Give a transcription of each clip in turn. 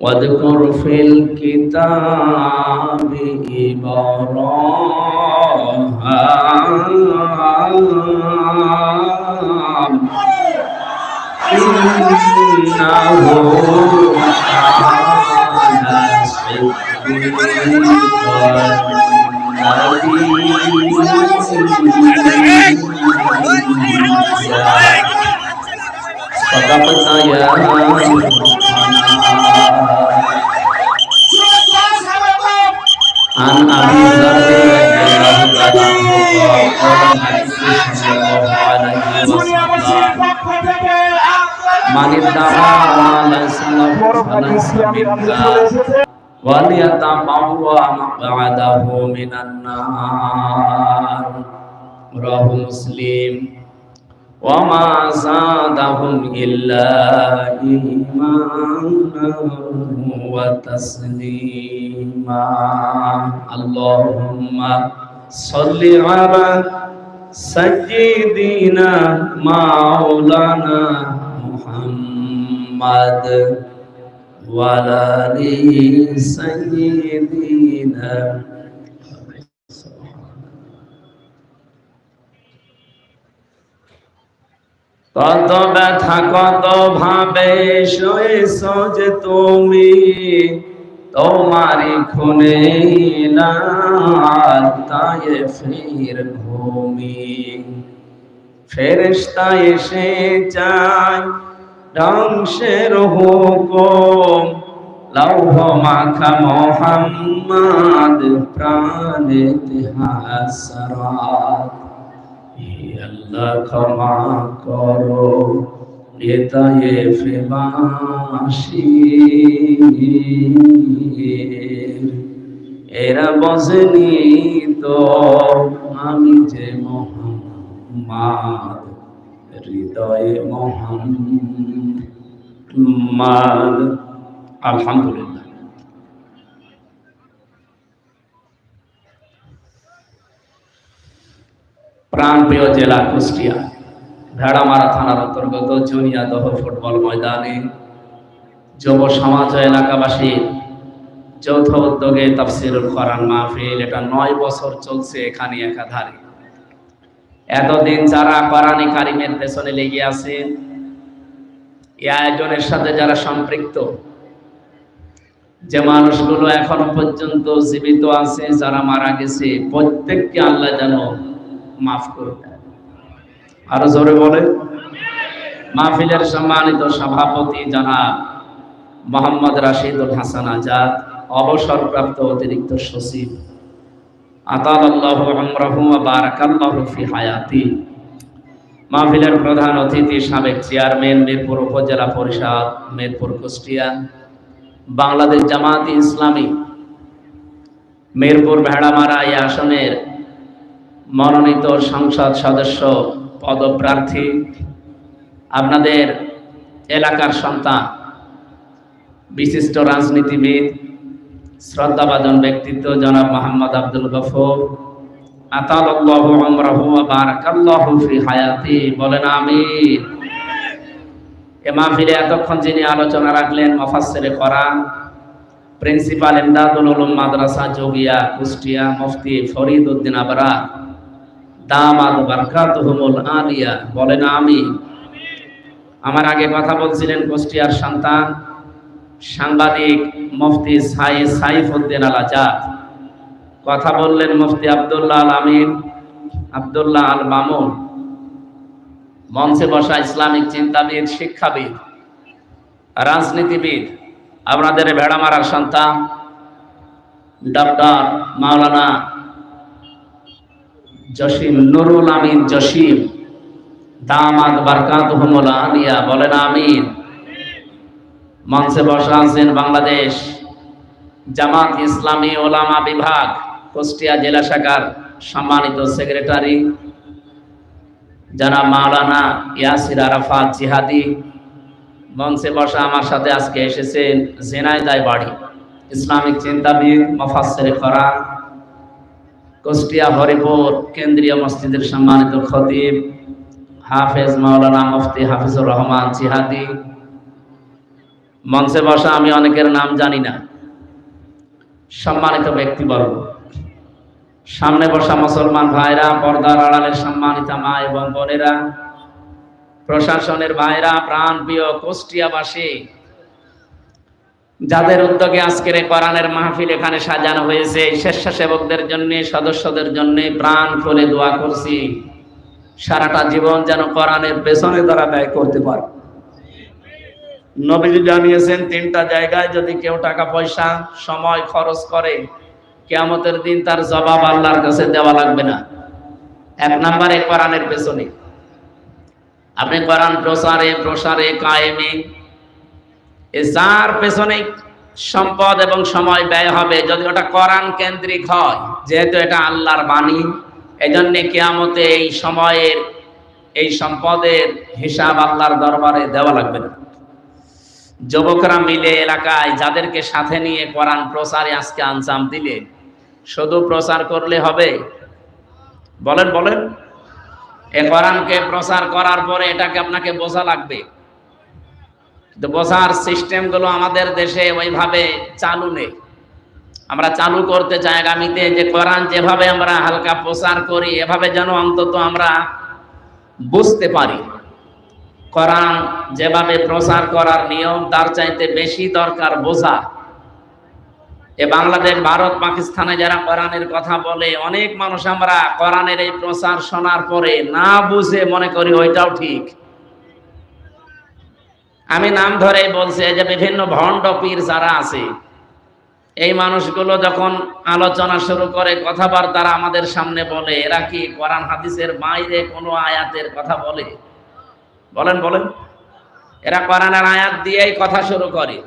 واذكر في الكتاب إبراهيم إنه كان صدقت يا عن أبي ذر رضي الله تعالى عنه قال صلى الله عليه وسلم من ادعى ليس له فليس منا وليتبوأ مقعده من النار رواه مسلم وما زادهم إلا إيمانا وتسليما اللهم صل على سيدنا مولانا محمد وعلى آل سيدنا কত ব্যথা কত ভাবে সয়েছ যে তুমি তোমারই খুনে তায়েফের ভূমি ফেরেশতা এসে যায় ধ্বংসের হুকুম লৌহ মাখা মোহাম্মদ প্রাণেতে হাসরাত আল্লাহ ক্ষমা করো তায়েফবাসী এরা বসেনি তো আমি যে মোহাম্মদ হৃদয়ে মোহাম্মদ আলহামদুলিল্লাহ। প্রাণপ্রিয় জেলা কুষ্টিয়া ভেড়ামারা থানার অন্তর্গত জুনিয়াদহ ফুটবল ময়দানে যুব সমাজ ও এলাকাবাসী যৌথ উদ্যোগে তাফসিরুল কোরআন মাহফিল, এটা 9 বছর চলছে এখানে একাধারে। এতদিন যারা কোরআনে কারিমের পেছনে লেগে আছে, এই আয়োজনের সাথে যারা সম্পৃক্ত, যে মানুষগুলো এখনো পর্যন্ত জীবিত আছে, যারা মারা গেছে, প্রত্যেককে আল্লাহ যেন মাফ করবে। আরো জোরে বলে। মাহফিলের সম্মানিত সভাপতি জনাব মোহাম্মদ রাশিদুল হাসান আজাদ, অবসরপ্রাপ্ত অতিরিক্ত সচিব, আতালাল্লাহু উমরাহু ওয়া বারাকাল্লাহু ফি হায়াতি। মাহফিলের প্রধান অতিথি সাবেক চেয়ারম্যান মিরপুর উপজেলা পরিষদ মিরপুর কুষ্টিয়া, বাংলাদেশ জামায়াতে ইসলামী মিরপুর ভেড়ামারা এই আসনের মনোনীত সংসদ সদস্য পদপ্রার্থী, আপনাদের এলাকার সন্তান, বিশিষ্ট রাজনীতিবিদ, শ্রদ্ধাভাজন ব্যক্তিত্ব জনাব মোহাম্মদ আব্দুল গফুর, আতালাল্লাহু উমরাহু ওয়া বারাকাল্লাহু ফি হায়াতি, বলেন আমিন। এ মাহফিলে এতক্ষণ যিনি আলোচনা রাখলেন, মুফাসসিরে কোরআন, প্রিন্সিপাল ইমদাদুল উলুম মাদ্রাসা যোগিয়া কুষ্টিয়া, মুফতি ফরিদ উদ্দিন আবরার দামাদ বারকাতুহুমুল আলিয়া, বলেন আমিন। আমার আগে কথা বলছিলেন কুষ্টিয়ার সন্তান, সাংবাদিক মুফতি সাইফুদ্দিন আল আজাদ, কথা বললেন মুফতি আব্দুল্লাহ আল আমিন, আব্দুল্লাহ আল মামুন। মঞ্চে বসা ইসলামিক চিন্তাবিদ, শিক্ষাবিদ, রাজনীতিবিদ, আপনাদের ভেড়ামারার সন্তান ডক্টর মাওলানা জসিম নুরুল আমিন জসিম দামাদ বারকাতুহুমুল আলিয়া, বলেন আমিন। মঞ্চে বসা আছেন বাংলাদেশ জামাত ইসলামী ওলামা বিভাগ কুষ্টিয়া জেলা শাখার সম্মানিত সেক্রেটারি জনাব মাওলানা ইয়াসির আরাফাত জিহাদি। মঞ্চে বসা আমার সাথে আজকে এসেছেন ঝিনাইদহ বাড়ি ইসলামিক চিন্তাবিদ, মুফাসসিরে কোরআন, কুষ্টিয়া হরিপুর কেন্দ্রীয় মসজিদের সম্মানিত খতিব হাফেজ মাওলানা মুফতি হাফিজুর রহমান জিহাদি, মঞ্চে বসা আমি অনেকের নাম জানি না, সম্মানিত ব্যক্তিবর্গ, সামনে বসা মুসলমান ভাইরা, পর্দার আড়ালের সম্মানিত মা এবং বোনেরা, প্রশাসনের ভাইরা, প্রাণ প্রিয় কুষ্টিয়াবাসী, যাদের উদ্যোগে আজকের এই কোরআনের মাহফিল এখানে সাজানো হয়েছে, স্বেচ্ছাসেবকদের জন্য, সদস্যদের জন্য প্রাণ খুলে দোয়া করছি সারাটা জীবন যেন কোরআনের পেছনে তারা ব্যয় করতে পারে। নবীজি জানিয়েছেন, তিনটা জায়গায় যদি কেউ টাকা পয়সা সময় খরচ করে, কিয়ামতের দিন তার জবাব আল্লাহর কাছে দেওয়া লাগবে না। এক নম্বরে কোরআনের পেছনে। আপনি কোরআন প্রসারে কায়েমে যার পেছনে সম্পদ এবং সময় ব্যয় হবে, যদি ওটা কোরআন কেন্দ্রিক হয়, যেহেতু এটা আল্লাহর বাণী, এজন্য কিয়ামতে এই সময়ের এই সম্পদের হিসাব আল্লাহর দরবারে দেওয়া লাগবে না। যুবকরা মিলে এলাকায় যাদেরকে সাথে নিয়ে কোরআন প্রচারে আজকে আঞ্জাম দিলে, শুধু প্রচার করলে হবে? বলেন বলেন, এই কোরআনকে প্রচার করার পরে এটাকে আপনাকে বোঝা লাগবে। কিন্তু বোঝার সিস্টেমগুলো আমাদের দেশে ওইভাবে চালু নেই। আমরা চালু করতে চাই আগামীতে, যে কোরআন যেভাবে আমরা হালকা প্রচার করি, এভাবে যেন অন্তত আমরা বুঝতে পারি। কোরআন যেভাবে প্রচার করার নিয়ম, তার চাইতে বেশি দরকার বোঝা। এ বাংলাদেশ, ভারত, পাকিস্তানে যারা কোরআনের কথা বলে, অনেক মানুষ আমরা কোরআনের এই প্রচার শোনার পরে না বুঝে মনে করি ওইটাও ঠিক। আমি নাম ধরে বলছি যে বিভিন্ন ভণ্ড পীর যারা আছে, এই মানুষগুলো যখন আলোচনা শুরু করে, কথাবার্তা আমাদের সামনে বলে, এরা কি কোরআন হাদিসের বাইরে কোনো আয়াতের কথা বলে? বলেন বলেন, এরা কোরআনের আয়াত দিয়েই কথা শুরু করে,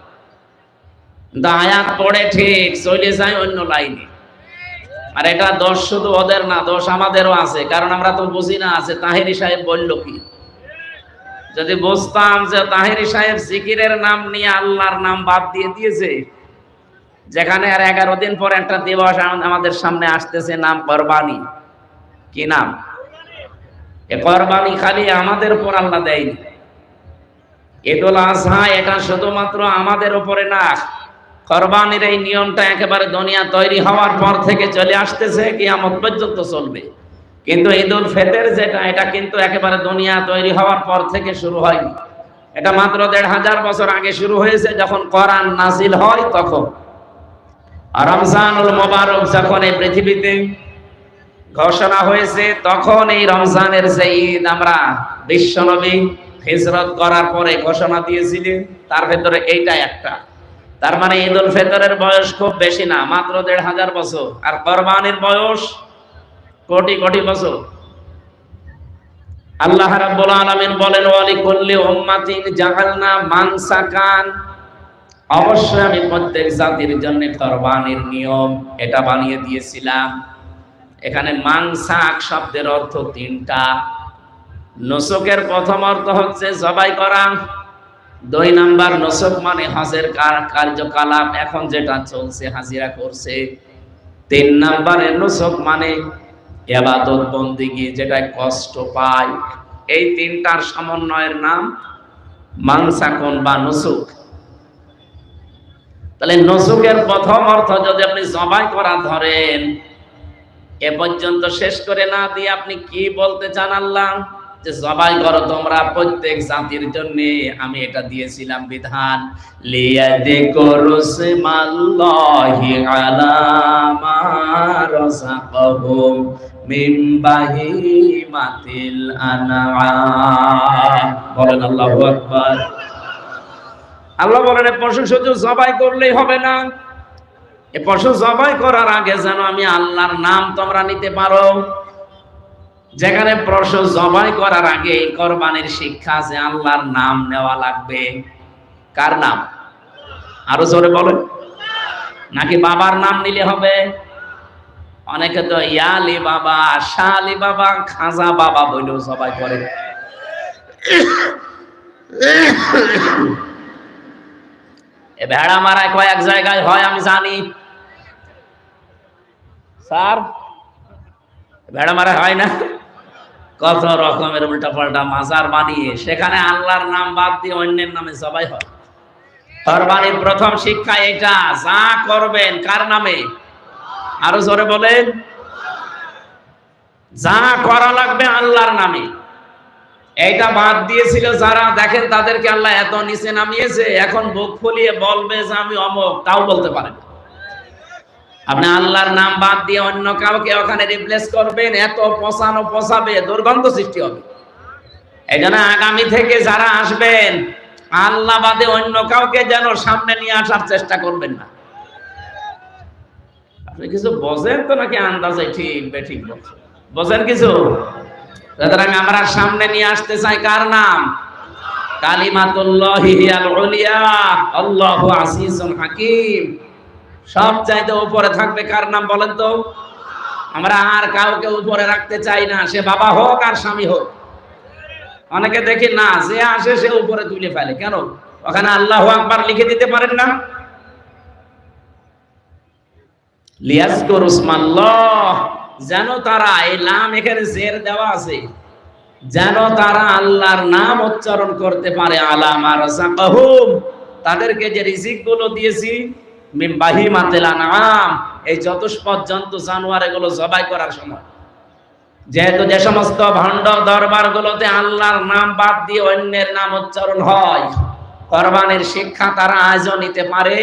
কিন্তু আয়াত পড়ে ঠিক চলে যায় অন্য লাইনে। আর এটা দোষ শুধু ওদের না, দোষ আমাদেরও আছে, কারণ আমরা তো বুঝি না আছে তাহেরি সাহেব বলল কি। যদি বুঝতাম যে তাহেরি সাহেব জিকিরের নাম নিয়ে আল্লাহর নাম বাদ দিয়ে দিয়েছে, যেখানে আর 11 দিন পর একটা দিবস আমাদের সামনে আসতেছে, নাম কোরবানি। কি নাম? এ কোরবানি খালি আমাদের উপর আল্লাহ দেয়নি। ঈদুল আজহা এটা শুধুমাত্র আমাদের উপরে না, কোরবানির এই নিয়মটা একেবারে দুনিয়া তৈরি হওয়ার পর থেকে চলে আসতেছে, কিয়ামত পর্যন্ত চলবে। কিন্তু ঈদুল ফিতর যেটা, এটা কিন্তু একেবারে দুনিয়া তৈরি হওয়ার পর থেকে শুরু হয়নি। এটা মাত্র 1500 বছর আগে শুরু হয়েছে, যখন কোরআন নাজিল হয় তখন। আর রমজানুল মুবারক যখন এই পৃথিবীতে ঘোষণা হয়েছে, তখন এই রমজানের যে ঈদ আমরা বিশ্বনবী হিজরত করার পরে ঘোষণা দিয়েছিলেন, তার ভেতরে এইটা একটা। তার মানে ঈদুল ফিতরের বয়স খুব বেশি না, মাত্র 1500 বছর। আর কোরবানির বয়স কোটি কোটি বছর। আল্লাহ রাব্বুল আলামিন বলেন, ওয়ালিকুল্লি উম্মাতিন জাআলনা মানসাকান, অবশ্যই আমি প্রত্যেক জাতির জন্য কোরবানির নিয়ম এটা বানিয়ে দিয়েছিলাম। এখানে মানসাক শব্দের অর্থ তিনটা। নুসুকের প্রথম অর্থ হচ্ছে জবাই করা। 2 নাম্বার, নুসুক মানে হজের কার্যকলাপ, এখন যেটা চলছে, হাজিরা করছে। 3 নাম্বারে নুসুক মানে ইবাদত বন্দেগী, যেটা কষ্ট পায়। এই তিনটার সমন্বয়ের নাম মানসাকুন বা নুসুক। তাহলে নুসুকের প্রথম অর্থ যদি আপনি জবাই করা ধরেন, এ পর্যন্ত শেষ করে না দিয়ে আপনি কি বলতে চান? আল্লাহ যে জবাই করো তোমরা প্রত্যেক জাতির জন্য, আমি এটা দিয়েছিলাম বিধান। লিয়াযকুরুসমাল্লাহি আলা মা রাযাকাহুম মিন বাহিমাতিল আনআম। বলেন আল্লাহু আকবার। আল্লাহ বলেন, পশু শুধু জবাই করলেই হবে না, এ পশু জবাই করার আগে যেন আমি আল্লাহর নাম তোমরা নিতে পারো। যেখানে পশু জবাই করার আগে কোরবানির শিক্ষা আছে, আল্লাহর নাম নেওয়া লাগবে। কার নাম? আরো জোরে বলেন। নাকি বাবার নাম নিলে হবে? অনেকে তো ইয়ালি বাবা, শালি বাবা, খাজা বাবা বলেও জবাই করে। এ ভেড়া মারায় কয়েক জায়গায় হয় আমি জানি স্যার, ভেড়া মারা হয় না? কত রকমের উল্টা পাল্টা মাজার বানিয়ে সেখানে আল্লাহর নাম বাদ দিয়ে অন্যের নামে সবাই হয়। কোরবানির প্রথম শিক্ষা এটা, যা করবেন কার নামে? আরো জোরে বলেন। যা করা লাগবে আল্লাহর নামে। এইটা বাদ দিয়েছিল যারা, দেখেন তাদেরকে আল্লাহ এত নিচে নামিয়েছে, এখন বুক ফুলিয়ে বলবে যে আমি অমুক, তাও বলতে পারে না। আপনি আল্লাহর নাম বাদ দিয়ে অন্য কাউকে ওখানে রিপ্লেস করবেন, এত পচানো পচাবে, দুর্গন্ধ সৃষ্টি হবে। এই জন্য আগামী থেকে যারা আসবেন, আল্লাহ বাদে অন্য কাউকে যেন সামনে নিয়ে আসার চেষ্টা করবেন না। আপনি কিছু বোঝেন তো নাকি আন্দাজে ঠিক বেঠিক বলছেন? বোঝেন কিছু? সুতরাং আমরা সামনে নিয়ে আসতে চাই কার নাম? কালিমাতুল্লাহি হিয়াল উলিয়া, আল্লাহু আজিজুন হাকীম। সব চাইতে উপরে থাকবে কার নাম বলেন তো? আমরা আর কাউকে উপরে রাখতে চাই না, সে বাবা হোক আর স্বামী হোক। অনেকে দেখি না, যে আসে সে উপরে তুলে ফেলে। কেন? ওখানে আল্লাহু আকবার লিখে দিতে পারেন না? লিয়াজকুরু ইসমাল্লাহ, যেন তারা, এই নাম এখানে জের দেওয়া আছে, যেন তারা আল্লাহর নাম উচ্চারণ করতে পারে। আলা মা রাযাকাহুম, তাদেরকে যে রিজিক গুলো দিয়েছি, মিন বাহিমাতিল আনআম, এই চতুষ্পদ জন্তু জানোয়ার এগুলো জবাই করার সময়, যেহেতু যে সমস্ত ভণ্ড দরবার গুলোতে আল্লাহর নাম বাদ দিয়ে অন্যের নাম উচ্চারণ হয়, কোরবানির শিক্ষা তারা আজও নিতে পারে।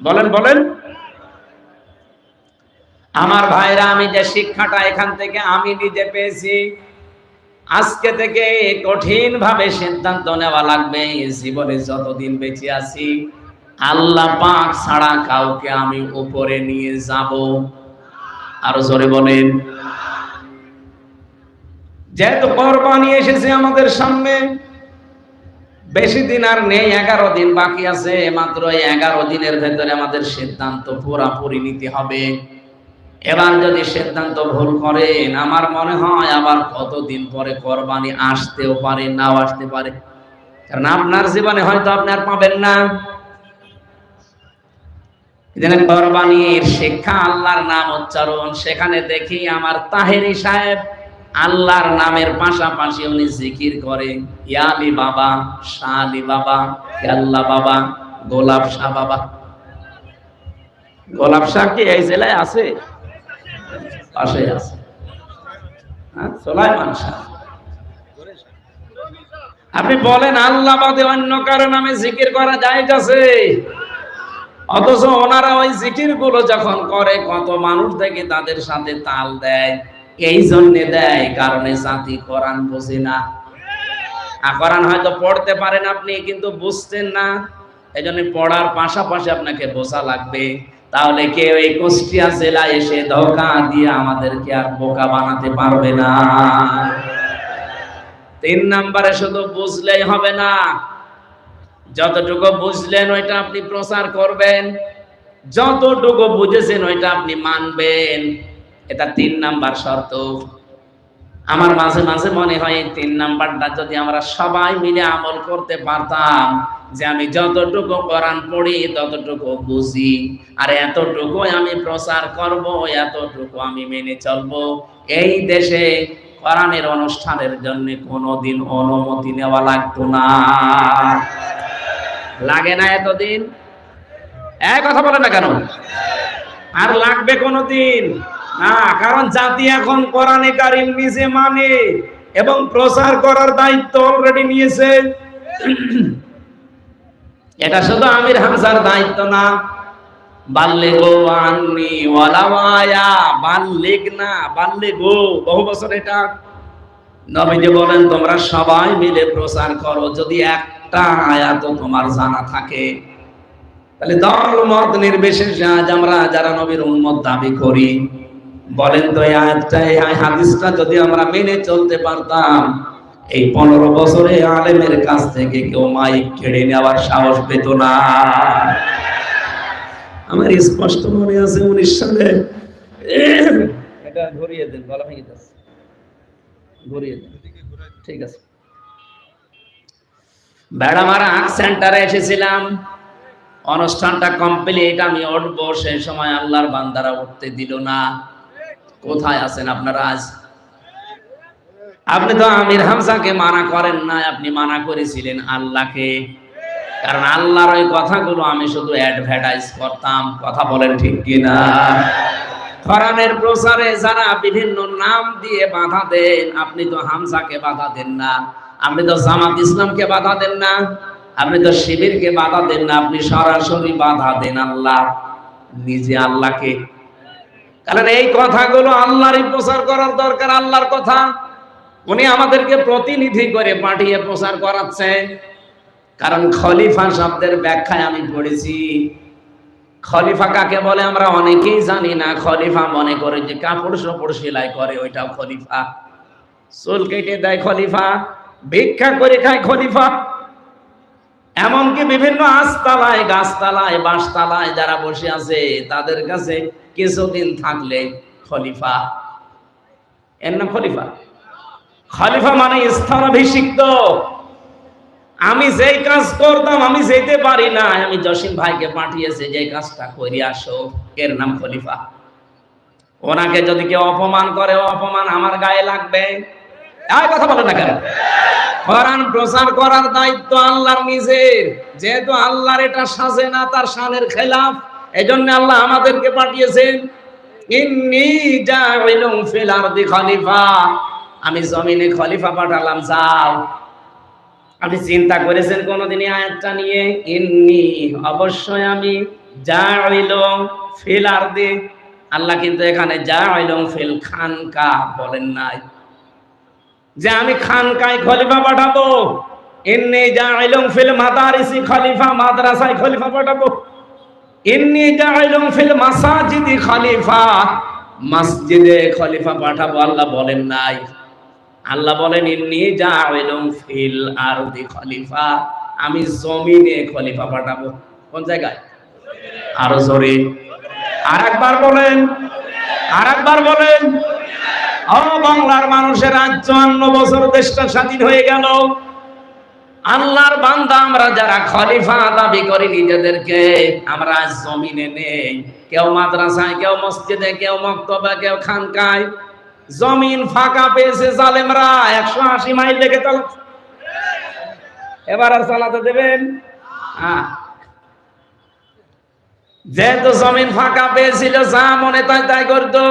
বলেন বলেন। আমার ভাইরা, আমি যে শিক্ষাটা এখান থেকে আমি নিজে পেয়েছি, আজকে থেকে কঠিন ভাবে সিদ্ধান্ত নেওয়া লাগবে, জীবনে যতদিন বেঁচে আছি আল্লাহ পাক ছাড়া কাউকে আমি উপরে নিয়ে যাব। আরো জোরে বলেন। যেহেতু কোরবানি এসেছে আমাদের সামনে, বেশি দিন আর নেই, 11 দিন বাকি আছে। মাত্র 11 দিনের ভেতরে আমাদের সিদ্ধান্ত পুরোপুরি নিতে হবে। এবার যদি সিদ্ধান্ত ভুল করেন, আমার মনে হয় আবার কতদিন পরে কোরবানি আসতেও পারে, নাও আসতে পারে। কারণ আপনার জীবনে হয়তো আপনি আর পাবেন না। এজন্য কোরবানির শিক্ষা আল্লাহর নাম উচ্চারণ। সেখানে দেখি আমার তাহেরি সাহেব আল্লাহর নামের পাশাপাশি উনি জিকির করে, ইয়া আলী বাবা, শাহ আলী বাবা, আল্লাহ বাবা, গোলাপ শাহ বাবা। গোলাপ শাহ কি এই জেলায় আছে? পাশে আছে। সুলাইমান শাহ। আপনি বলেন আল্লাহ বাদে অন্য কারো নামে জিকির করা জায়েজ আছে? অথচ ওনারা ওই জিকির গুলো যখন করে, কত মানুষ দেখে তাদের সাথে তাল দেয়। এই জন্য দেয় কারণে জাতি কোরআন বোঝে না। কোরআন হয়তো পড়তে পারেন আপনি, কিন্তু বুঝতেন না। এই জন্য পড়ার পাশাপাশি আপনাকে বোঝা লাগবে। তাহলে কেউ এই কুষ্টিয়া জেলায় এসে ধোঁকা দিয়ে আমাদেরকে আর বোকা বানাতে পারবে না। 3 নম্বরে শুধু বুঝলেই হবে না, যতটুকু বুঝলেন ওইটা আপনি প্রচার করবেন, যতটুকু বুঝেছেন ওইটা আপনি মানবেন। এটা 3 নাম্বার শর্ত। আমার মাঝে মাঝে মনে হয় এই 3 নাম্বারটা যদি আমরা সবাই মিলে আমল করতে পারতাম, যে আমি যতটুকু কোরআন পড়ি ততটুকু বুঝি, আর এতটুকু আমি প্রচার করব, এতটুকু আমি মেনে চলবো, এই দেশে কোরআনের অনুষ্ঠানের জন্য কোনোদিন অনুমতি নেওয়া লাগতো না। লাগে না এতদিন? এক কথা বলে না কেন? আর লাগবে কোনোদিন না, কারণ জাতি এখন কোরআনে কারীম নিজে মানে এবং প্রচার করার দায়িত্ব অলরেডি নিয়েছে। এটা শুধু আমির হামজার দায়িত্ব না। বাল্লিগু আন্নি ওয়ালাউ আয়া, বাল্লিগ না বাল্লিগু, বহু বছর এটা নবীজি বলেন তোমরা সবাই মিলে প্রচার করো। যদি একটা আয়াত তোমার জানা থাকে, তাহলে দল মত নির্বিশেষে আজ আমরা যারা নবীর উম্মত দাবি করি, বলেন তো এই আয়াতটা, এই হাদিসটা যদি আমরা মেনে চলতে পারতাম, এই 15 বছরে আলেমের কাছ থেকে কেউ মাইক কেড়ে নেওয়ার সাহস পেত না। আমার স্পষ্ট মনে আছে 19 সালে, এটা ঘুরিয়ে দেন, গলা ভেঙে যাচ্ছে, ঘুরিয়ে দেন, ঠিক আছে। বেড়ামারা আর্ট সেন্টারে এসেছিলাম, অনুষ্ঠানটা কমপ্লিট, আমি উঠবো, সেই সময় আল্লাহর বান্দারা উঠতে দিল না। কোথায় আছেন আপনারা আজ? আপনি তো আমির হামজাকে মানা করেন না, আপনি মানা করেছিলেন আল্লাহকে। কারণ আল্লাহর ওই কথাগুলো আমি শুধু অ্যাডভার্টাইজ করতাম। কথা বলেন ঠিক কিনা? কোরআনের প্রচারে যারা বিভিন্ন নাম দিয়ে বাধা দেন, আপনি তো হামজাকে বাধা দেন না, আপনি তো জামাত ইসলামকে বাধা দেন না, আপনি তো শিবিরকে বাধা দেন না, আপনি সরাসরি বাধা দেন আল্লাহ, নিজে আল্লাহকে। কারণ এই কথাগুলো আল্লাহরই প্রচার করার দরকার। আল্লাহর কথা উনি আমাদেরকে প্রতিনিধি করে পাঠিয়ে প্রচার করাচ্ছে। কারণ খলিফা শব্দের ব্যাখ্যায় আমি পড়েছি, খলিফা কাকে বলে আমরা অনেকেই জানি না। খলিফা মনে করে যে কাপড় চোপড় সেলাই করে ওইটাও খলিফা, চুল কেটে দেয় খলিফা, ভিক্ষা করে খায় খলিফা, এমনকি বিভিন্ন আস্তালায়, গাছতলায়, বাঁশতলায় যারা বসে আছে তাদের কাছে কিছুদিন থাকলে খলিফা, এর নাম খলিফা। খলিফা মানে স্থলাভিষিক্ত। আমি যেই কাজ করতাম আমি যেতে পারি না, আমি জসিম ভাইকে পাঠিয়েছি যে কাজটা করে আসো, এর নাম খলিফা। ওনাকে যদি কেউ অপমান করে, অপমান আমার গায়ে লাগবে। এই কথা বলে না কেন? কোরআন প্রচার করার দায়িত্ব আল্লাহর নিজের। যেহেতু আল্লাহর এটা সাজে না, তার শানের খেলাফ, এজন্য আল্লাহ আমাদেরকে পাঠিয়েছেন। ইন্নী জাইলুন ফিল আরদি খলিফা, আমি জমিনে খলিফা পাঠালাম, যাও। আপনি চিন্তা করেছেন কোনদিনই আয়াতটা নিয়ে? ইন্নী, অবশ্যই আমি, জাইলুন ফিল আরদি। আল্লাহ কিন্তু এখানে জাইলুন ফিল খানকা বলেন নাই যে আমি খানকায় খলিফা পাঠাবো। ইন্নী জাইলুন ফিল মাদারিসি খলিফা, মাদ্রাসায় খলিফা পাঠাবো। ইন্নী জাইলুন ফিল মাসাজিদি খলিফা, মসজিদে খলিফা পাঠাবো আল্লাহ বলেন নাই। আল্লাহ বলেন ইন্নী জাইলুন ফিল আরদি খলিফা, আমি জমিনে খলিফা পাঠাবো। কোন জায়গায়? আরো জোরে আরেকবার বলেন, আরেকবার বলেন। ও বাংলার মানুষের, আজ 54 বছর দেশটা স্বাধীন হয়ে গেল। আল্লাহর বান্দা আমরা যারা খলিফা দাবি করি নিজেদেরকে, আমরা আজ জমিনে নেই। কেউ মাদ্রাসায়, কেউ মসজিদে, কেউ মক্তবে, কেউ খানকায়। জমিন ফাঁকা পেয়েছে জালেমরা, 180 মাইল লেগে চালাচ্ছে। এবার আর চালাতে দেবেন? যেহেতু জমিন ফাঁকা পেয়েছিল, যা মনে তাই তাই করতো।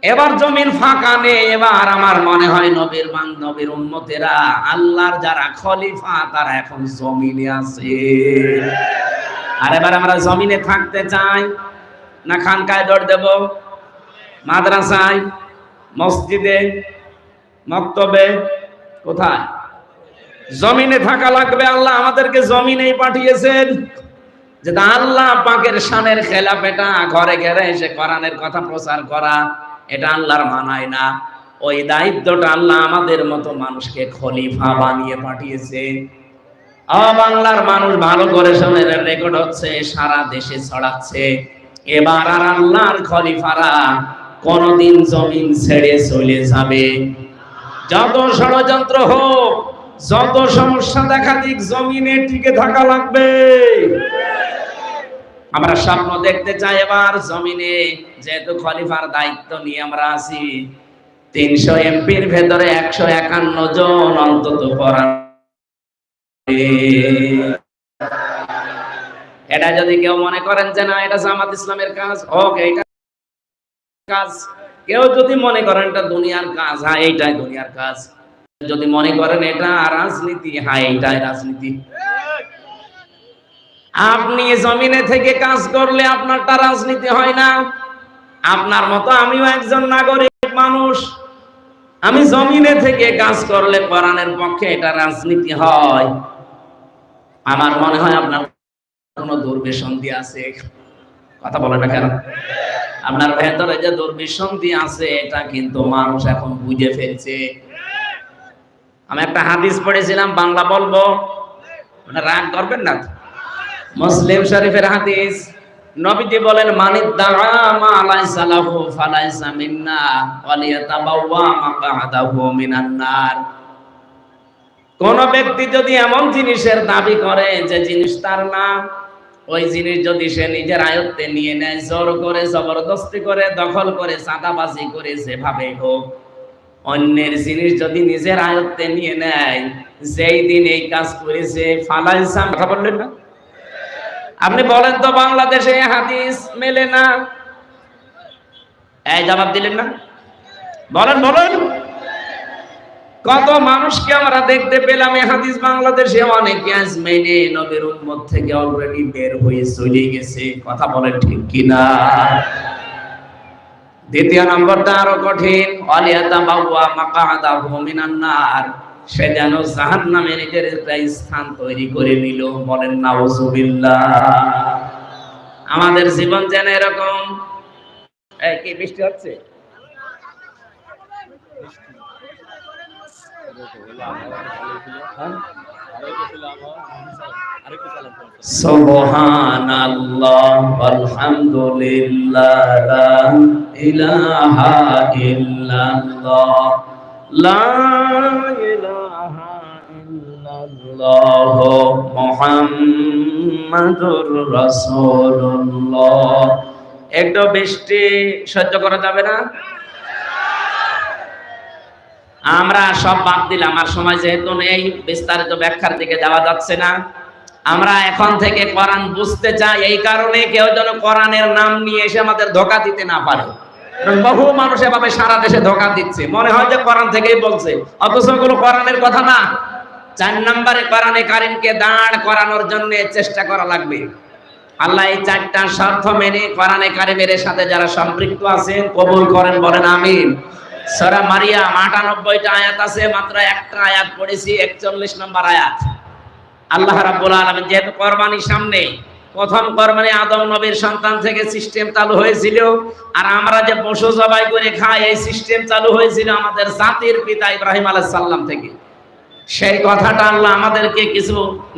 এবার জমিন ফাঁকা নেই। এবার আমার মনে হয় নবীর নবীর উম্মতেরা, আল্লাহর যারা খলিফা, তারা এখন জমিনে আছে। আর এবার আমরা জমিনে থাকতে চাই না খানকায় দৌড় দেব? মাদ্রাসায়, মসজিদে, মক্তবে, কোথায়? জমিনে থাকা লাগবে। আল্লাহ আমাদেরকে জমিনেই পাঠিয়েছেন। যে আল্লাহ পাকের শানের খেলাফ এটা, ঘরে ঘরে এসে কোরআনের কথা প্রচার করা, এটা আল্লাহর মানায় না। ওই দায়িত্বটা আল্লাহ আমাদের মতো মানুষকে খলিফা বানিয়ে পাঠিয়েছে। বাংলার মানুষ ভালো করে শোনেন, রেকর্ড হচ্ছে, সারা দেশে ছড়াচ্ছে। এবার আর আল্লাহর খলিফারা কোনদিন জমিন ছেড়ে চলে যাবে। যত ষড়যন্ত্র হোক, যত সমস্যা দেখা দিক, জমিনে টিকে থাকা লাগবে। আমরা স্বপ্ন দেখতে চাই এবার জমিনে, যেহেতু খলিফার দায়িত্ব নিয়ে আমরা আছি। 300 এমপির ভেতরে 151 জন অন্তত পড়ান। এটা যদি কেউ মনে করেন যে না এটা জামাত ইসলামের কাজ, হোক এইটা কাজ। কেউ যদি মনে করেন এটা দুনিয়ার কাজ, হ্যাঁ এইটাই দুনিয়ার কাজ। যদি মনে করেন এটা রাজনীতি, হ্যাঁ এইটাই রাজনীতি। আপনি জমিনে থেকে কাজ করলে আপনারটা রাজনীতি হয় না। আপনার মতো আমিও একজন নাগরিক মানুষ, আমি জমিনে থেকে কাজ করলে কোরআনের পক্ষে এটা রাজনীতি হয়। আমার মনে হয় আপনার কোনো দুর্বিসন্ধি আছে। কথা বলে না কেন? আপনার ভেতরে যে দুর্বিসন্ধি আছে, এটা কিন্তু মানুষ এখন বুঝে ফেলছে। আমি একটা হাদিস পড়েছিলাম, বাংলা বলবো, রাগ করবেন না। মুসলিম শরীফের হাদিস, নবীজি বলেন মানিদ্দাআ মা লাইসা লাহু ফালাইসা মিন্না ওয়ালিয়াতাবাওয়া মাকআদাহু মিনান নার। কোন ব্যক্তি যদি এমন জিনিসের দাবি করে যে জিনিস তার না, ওই জিনিস যদি সে নিজের আয়ত্তে নিয়ে নেয়, জোর করে, জবরদস্তি করে, দখল করে, চাঁদাবাজি করে, যেভাবে হোক, অন্যের জিনিস যদি নিজের আয়ত্তে নিয়ে নেয়, যেই দিন এই কাজ করেছে ফালাইসাম, কথা বললেন না? আপনি বলেন তো বাংলাদেশে হাদিস মেলে না, এই জবাব দিলেন না? বলেন বলেন, কত মানুষকে আমরা দেখতে পেলাম এই হাদিস বাংলাদেশে অনেকে আজ মেনে নবীর উম্মত থেকে অলরেডি বের হয়ে চলে গেছে, কথা বলেন ঠিক কিনা? দ্বিতীয় নম্বরটা আরো কঠিন, ওয়ালিয়াতা বাওয়া মাকাদাহু মিনান নার, সে যেন জাহান্নামে নিজের একটা স্থান তৈরি করে নিল, বলেন নাউজুবিল্লাহ। আমাদের জীবন যেন এরকম। এই কি বৃষ্টি হচ্ছে? সুবহানাল্লাহ ওয়ালহামদুলিল্লাহ লা ইলাহা ইল্লাল্লাহ লা ইলাহা ইল্লাল্লাহ মুহাম্মাদুর রাসূলুল্লাহ। একটু বৃষ্টি সহ্য করা যাবে না? আমরা সব বাদ দিলাম, আর সময় যেহেতু নেই, বিস্তারিত ব্যাখ্যার দিকে যাওয়া যাচ্ছে না। আমরা এখন থেকে কোরআন বুঝতে চাই, এই কারণে কেউ যেন কোরআনের নাম নিয়ে এসে আমাদের ধোঁকা দিতে না পারে। বহু মানুষ এভাবে সারা দেশে ধোঁকা দিচ্ছে, মনে হয় যে কোরআন থেকেই বলছে, অথচ ওগুলো কোরআনের কথা না। 4 নম্বরে কোরআনে কারিমকে দাঁড় করানোর জন্য চেষ্টা করা লাগবে। আল্লাহ এই 4টা শর্ত মেনে কোরআনে কারিমের সাথে যারা সম্পৃক্ত আছেন কবুল করেন, বলেন আমিন। সূরা মারিয়াম 98টা আয়াত আছে, মাত্র একটা আয়াত পড়েছি, 41 নম্বর আয়াত। আল্লাহ রাব্বুল আলামিন যেহেতু কুরবানির সামনে, প্রথম কুরবানি আদম নবীর সন্তান থেকে সিস্টেম চালু হয়েছিল, আর আমরা যে পশু জবাই করে খাই এই সিস্টেম চালু হয়েছিল আমাদের জাতির পিতা ইব্রাহিম আলাইহিস সালাম থেকে। সেই কথাটা আল্লাহ আমাদেরকে কিছু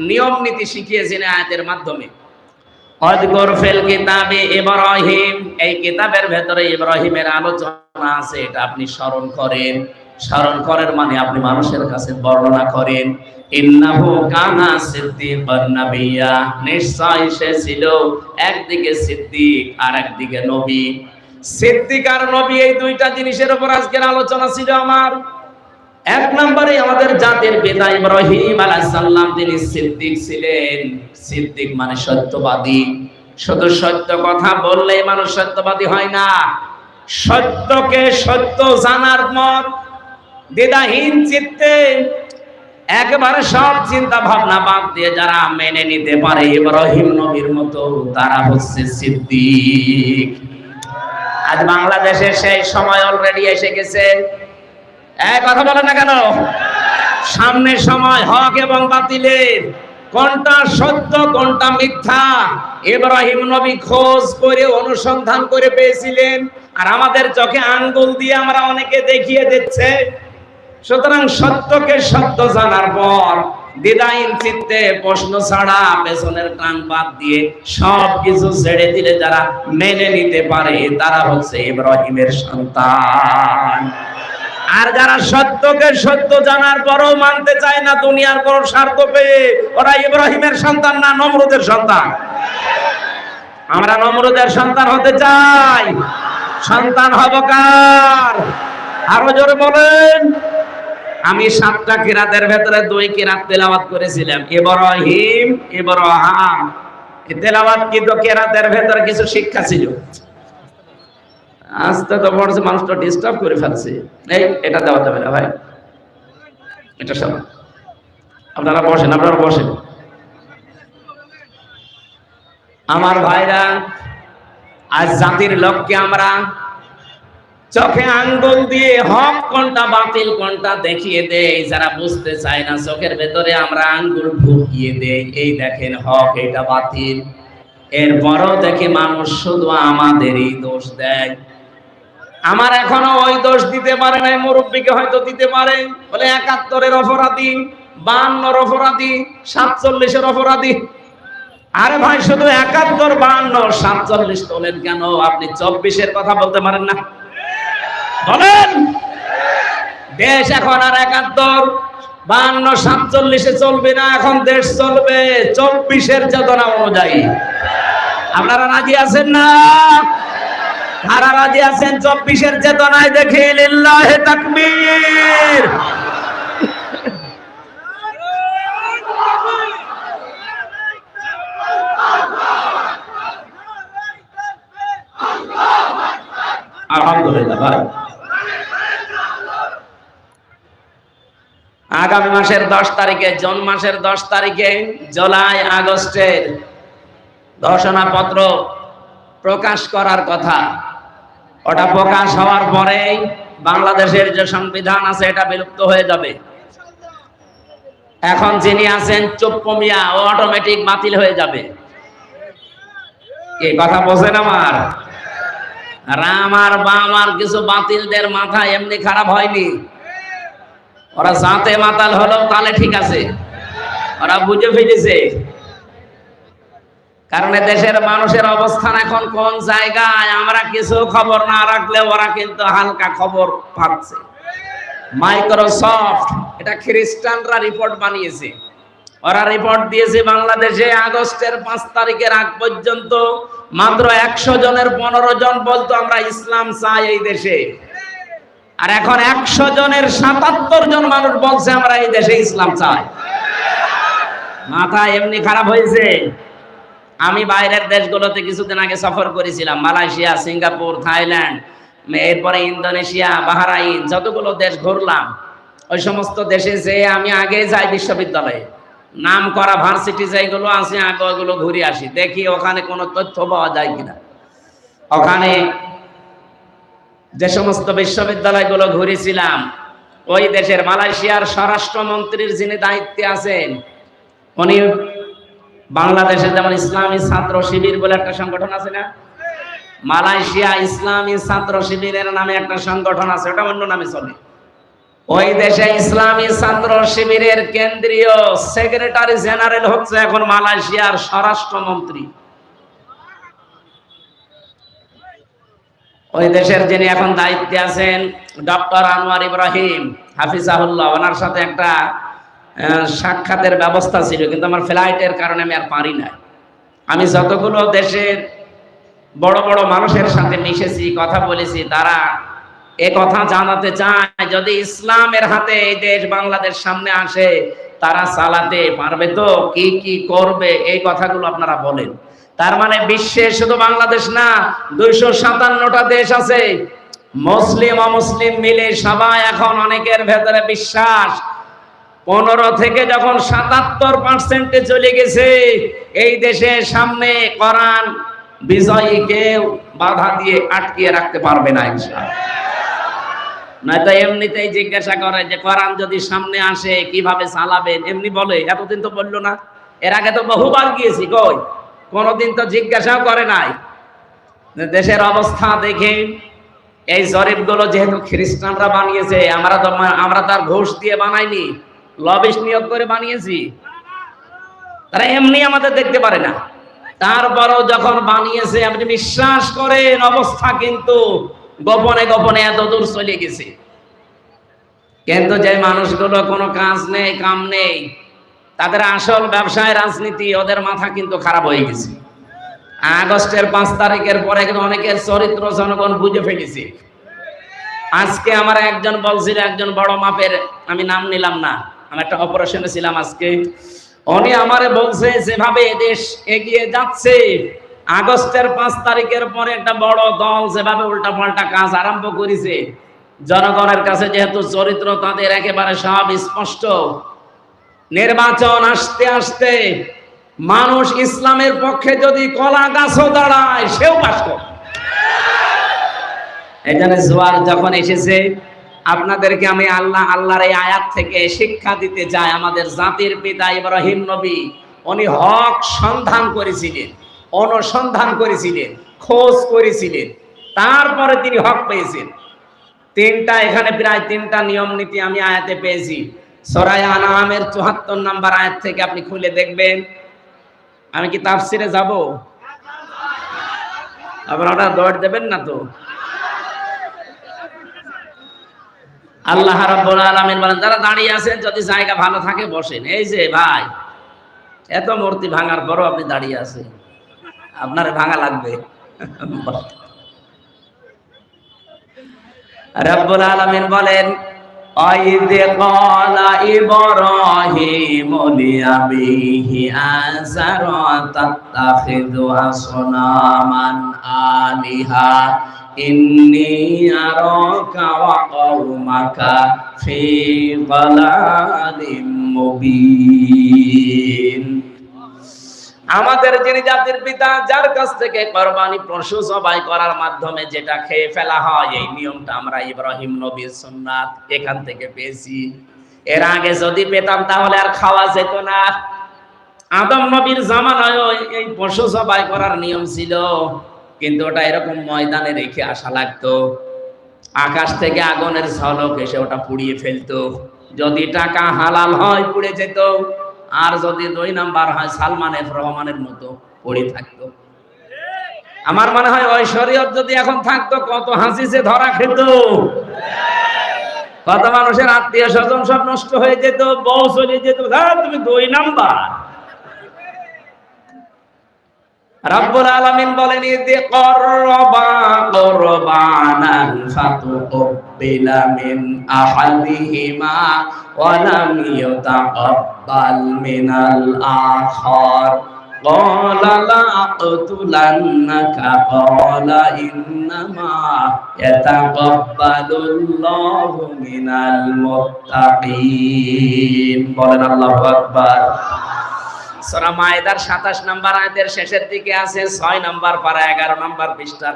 নিয়ম নীতি শিখিয়েছেন আয়াতের মাধ্যমে। ওয়াযকুর ফিল কিতাবে ইব্রাহিম, এই কিতাবের ভেতরে ইব্রাহিমের আলোচনা আছে, এটা আপনি স্মরণ করেন। স্মরণ করেন মানে আপনি মানুষের কাছে বর্ণনা করেন। ইন্নাহু কানা সিদ্দিকান নাবিয়্যা, নিশ্চয় সে ছিল একদিকে সিদ্দিক আর একদিকে নবী। সিদ্দিক আর নবী এই দুইটা জিনিসের উপর আজকের আলোচনা ছিল আমার। 1 নম্বরে আমাদের জাতির পিতা ইব্রাহিম আলাইহিস সালাম, তিনি সিদ্দিক ছিলেন। সিদ্দিক মানে সত্যবাদী। শুধু সত্য কথা বললেই মানুষ সত্যবাদী হয় না, সত্যকে সত্য জানার পর দ্বিধাহীন চিত্তে একেবারে সব চিন্তা ভাবনা বাদ দিয়ে যারা মেনে নিতে পারে ইব্রাহিম নবীর মতো, তারা হচ্ছে সিদ্দিক। আজ বাংলাদেশে সেই সময় অলরেডি এসে গেছে। কথা বলে না কেন? সামনের সময় হক এবং বাতিলের, কোনটা সত্য কোনটা মিথ্যা, ইব্রাহিম নবী খোঁজ করে অনুসন্ধান করে পেয়েছিলেন, আর আমাদের চোখে আঙ্গুল দিয়ে আমরা অনেকে দেখিয়ে দিচ্ছে। সুতরাং সত্যকে সত্য জানার পর দ্বিধাহীন চিত্তে প্রশ্ন ছাড়া পেছনের কান বাদ দিয়ে সব কিছু ছেড়ে দিলে যারা মেনে নিতে পারে তারা হচ্ছে ইব্রাহিমের সন্তান। আর যারা সত্যকে সত্য জানার পরও মানতে চায় না দুনিয়ার কোন স্বার্থ পেয়ে, ওরা ইব্রাহিমের সন্তান না নমরুদের সন্তান? আমরা নমরুদের সন্তান হতে চাই, সন্তান হব কার? আরো জোরে বলেন। আমি 7টা কিরাতের ভেতরে 2 কিরাত তেলাওয়াত করেছিলাম, ইব্রাহিম ইব্রাহাম। এই তেলাওয়াত কিন্তু কিরাতের ভেতরে কিছু শিক্ষা ছিল। আজকে তো বড় মানুষটা ডিস্টার্ব করে ফেলছে। এই এটা দেওয়া যাবে না ভাই, এটা সব আপনারা বসেন, আপনারা বসেন। আমার ভাইরা, আজ জাতির লক্ষ্যে আমরা চোখে আঙ্গুল দিয়ে হক কোনটা বাতিল কোনটা দেখিয়ে দেই। যারা বুঝতে চায় না চোখের ভেতরে আমরা আঙ্গুল ঢুকিয়ে দেই, এই দেখেন হক এটা বাতিল। এরপরও দেখে মানুষ শুধু আমাদেরই দোষ দেয়। আমার এখনো ওই দোষ দিতে পারে নাই, মুরব্বীকে হয়তো দিতে পারে, বলে 71-এর অপরাধী, 52-এর অপরাধী, 47-এর অপরাধী। আরে ভাই, শুধু 71, 52, 47 তোলেন কেন? আপনি 24-এর কথা বলতে পারেন না? বলেন। দেশ এখন আর 71, 52, 47-এ চলবে না, এখন দেশ চলবে 24-এর চেতনা অনুযায়ী। আপনারা রাজি আছেন না? কারা রাজি আছেন 24-এর চেতনায় দেখে লিল্লাহে তাকবীর। আলহামদুলিল্লাহ ভাই। আগামী মাসের 10 তারিখে, জুন মাসের 10 তারিখে জুলাই আগস্টের ঘোষণাপত্র প্রকাশ করার কথা। ওটা প্রকাশ হওয়ার পরেই বাংলাদেশের যে সংবিধান আছে এটা বিলুপ্ত হয়ে যাবে। এখন যিনি আছেন চুপ্পু মিয়া, ও অটোমেটিক বাতিল হয়ে যাবে। এই কথা বোঝেন আমার? রাম আর বাম আর কিছু বাতিলদের মাথা এমনি খারাপ হয়নি, ওরা জাতে মাতাল হলো তাহলে ঠিক আছে, ওরা বুঝে ফেলেছে। কারণ দেশের মানুষের অবস্থান এখন কোন জায়গায় আমরা কিছু খবর না রাখলে ওরা কিন্তু হালকা খবর পাচ্ছে। মাইক্রোসফট, এটা খ্রিস্টানরা রিপোর্ট বানিয়েছে, ওরা রিপোর্ট দিয়েছে বাংলাদেশে আগস্টের 5 তারিখের আগ পর্যন্ত মাত্র 100 জনের 15 জন বলতো আমরা ইসলাম চাই এই দেশে, আর এখন 100 জনের 77 জন মানুষ বলছে আমরা এই দেশে ইসলাম চাই। মাথা এমনি খারাপ হয়েছে। আমি বাইরের দেশগুলোতে কিছুদিন আগে সফর করেছিলাম, মালয়েশিয়া, সিঙ্গাপুর, থাইল্যান্ড, এরপরে ইন্দোনেশিয়া, বাহরাইন, যতগুলো দেশ ঘুরলাম, ওই সমস্ত দেশে যে আমি আগে যাই বিশ্ববিদ্যালয়ে, নাম করা ভার্সিটি যেগুলো আছে আগে ওগুলো ঘুরে আসি, দেখি ওখানে কোনো তথ্য পাওয়া যায় কিনা। ওখানে যে সমস্ত বিশ্ববিদ্যালয়গুলো ঘুরেছিলাম, ওই দেশের মালয়েশিয়ার স্বরাষ্ট্রমন্ত্রীর যিনি দায়িত্বে আছেন, উনি বাংলাদেশে যেমন ইসলামী ছাত্র শিবির বলে একটা সংগঠন আছে না, মালয়েশিয়া ইসলামী ছাত্র শিবিরের নামে একটা সংগঠন আছে, ওটা অন্য নামে চলে। ওই দেশে ইসলামী ছাত্র শিবিরের কেন্দ্রীয় সেক্রেটারি জেনারেল হচ্ছে এখন মালয়েশিয়ার স্বরাষ্ট্রমন্ত্রী। ওই দেশের যিনি এখন দায়িত্বে আছেন ডক্টর আনোয়ার ইব্রাহিম হাফিজাহুল্লাহ, ওনার সাথে একটা সাক্ষাতের ব্যবস্থা ছিল, কিন্তু আমার ফ্লাইটের কারণে আমি আর পারি না। আমি যতগুলো দেশের বড় বড় মানুষের সাথে মিশেছি, কথা বলেছি, তারা এ কথা জানাতে চায় যদি ইসলামের হাতে এই দেশ বাংলাদেশ সামনে আসে তারা চালাতে পারবে তো, কি কি করবে, এই কথাগুলো আপনারা বলেন। তার মানে বিশ্বে শুধু বাংলাদেশ না, 257টা দেশ আছে, মুসলিম অমুসলিম মিলে সবাই এখন অনেকের ভেতরে বিশ্বাস 15 থেকে যখন 77% চলে গেছে, এই দেশের সামনে কোরআন বিজয়ী কেউ বাধা দিয়ে আটকিয়ে রাখতে পারবে না ইনশাআল্লাহ। নয়তো এমনিতেই জিজ্ঞাসা করে যে কোরআন যদি সামনে আসে কিভাবে চালাবেন, এমনি বলে, এতদিন তো বললো না, এর আগে তো বহুবার গিয়েছি, কই কোনদিন তো জিজ্ঞাসাও করে নাই। দেশের অবস্থা দেখে এই জরিপগুলো যেহেতু খ্রিস্টানরা বানিয়েছে, আমরা তার ঘুষ দিয়ে বানাইনি, লবিস্ট নিয়োগ করে বানিয়েছি, তারা এমনি আমাদের দেখতে পারে না। তারপরও যখন বানিয়েছে, আপনি বিশ্বাস করেন অবস্থা কিন্তু গোপনে গোপনে এত দূর চলে গেছে। কিন্তু যে মানুষগুলো কোনো কাজ নেই, কাম নেই, তাদের আসল ব্যবসায় রাজনীতি, ওদের মাথা কিন্তু খারাপ হয়ে গেছে। আগস্টের 5 তারিখের পরে কিন্তু অনেকের চরিত্র জনগণ বুঝে ফেলেছে। আজকে আমার একজন বলছিল, একজন বড় মাপের, আমি নাম নিলাম না, আমি একটা অপারেশনে ছিলাম আজকে, উনি আমারে বলছে যেভাবে দেশ এগিয়ে যাচ্ছে, আগস্টের 5 তারিখের পরে একটা বড় দল যেভাবে উল্টাপাল্টা কাজ আরম্ভ করেছে, জনগণের কাছে যেহেতু চরিত্র তাদের একেবারে সব স্পষ্ট, নির্বাচন আসতে আসতে মানুষ ইসলামের পক্ষে যদি কলা গাছও দাঁড়ায় সেও পাস করে। এখানে জোয়ার যখন এসেছে, আপনাদেরকে আমি আল্লাহর এই আয়াত থেকে শিক্ষা দিতে চাই। আমাদের জাতির পিতা ইব্রাহিম নবী, উনি হক সন্ধান করেছিলেন, অনুসন্ধান করেছিলেন, খোঁজ করেছিলেন, তারপরে তিনি হক পেয়েছেন। তিনটা, এখানে প্রায় 3টা নিয়ম নীতি আমি আয়াতে পেয়েছি। সূরা আনআমের 74 নম্বর আয়াত থেকে আপনি খুলে দেখবেন। আমি কি তাফসিরে যাব? আপনারা দৌড় দেবেন না তো? আল্লাহ রাব্বুল আলামিন বলেন, যারা দাঁড়িয়ে আছেন যদি জায়গা ভালো থাকে বসেন। এই যে ভাই, এত মূর্তি ভাঙার পরও আপনি দাঁড়িয়ে আছেন, আপনার ভাঙা লাগবে। রব্বুল আলামিন বলেন, ওয়াইদ ক্বালা ইব্রাহিমু লিআবিহি আযারা তাত্তাখিযু আসনামান আলিহা ইন্নী আরাকা ওয়া কওমাকা ফি যালালিম মুবিন। আমাদের যিনি জাতির পিতা, যার কাছ থেকে কোরবানি পশু জবাই করার মাধ্যমে যেটা খেয়ে ফেলা হয়, এই নিয়মটা আমরা ইব্রাহিম নবীর সুন্নাত এখান থেকে পেয়েছি। এর আগে যদি পেতাম তাহলে আর খাওয়া যেত না। আদম নবীর জামানায় এই পশু জবাই করার নিয়ম ছিল, কিন্তু ওটা এরকম ময়দানে রেখে আসা লাগতো। আকাশ থেকে আগুনের ঝলক এসে ওটা পুড়িয়ে ফেলতো। যদি টাকা হালাল হয় পুড়ে যেত, আর যদি 2 নাম্বার হয় সালমান এফ রহমানের মতো পড়ে থাকতো। আমার মনে হয় ওই শরীয়ত যদি এখন থাকতো, কত হাসিসে ধরা খেত, কত মানুষের আত্মীয় স্বজন সব নষ্ট হয়ে যেত, বউ চলে যেত। তুমি 2 নাম্বার। রব্বুল আলামিন বলেন, ইযি ক্বাররাবা কুরবানান ফাতুকবিলা মিন আহাদিহিমা ওয়া লাম ইউতাকাব্বাল মিনাল আখার ক্বালা লা আকতুলান্নাকা ক্বালা ইন্নামা ইয়াতাকাব্বালুল্লাহু মিনাল মুত্তাকিন। বলেন আল্লাহু আকবার। সূরা মায়েদার 27 নম্বর আয়াতের শেষের দিকে আছে 6 নম্বর পারা 11 নম্বর পৃষ্ঠার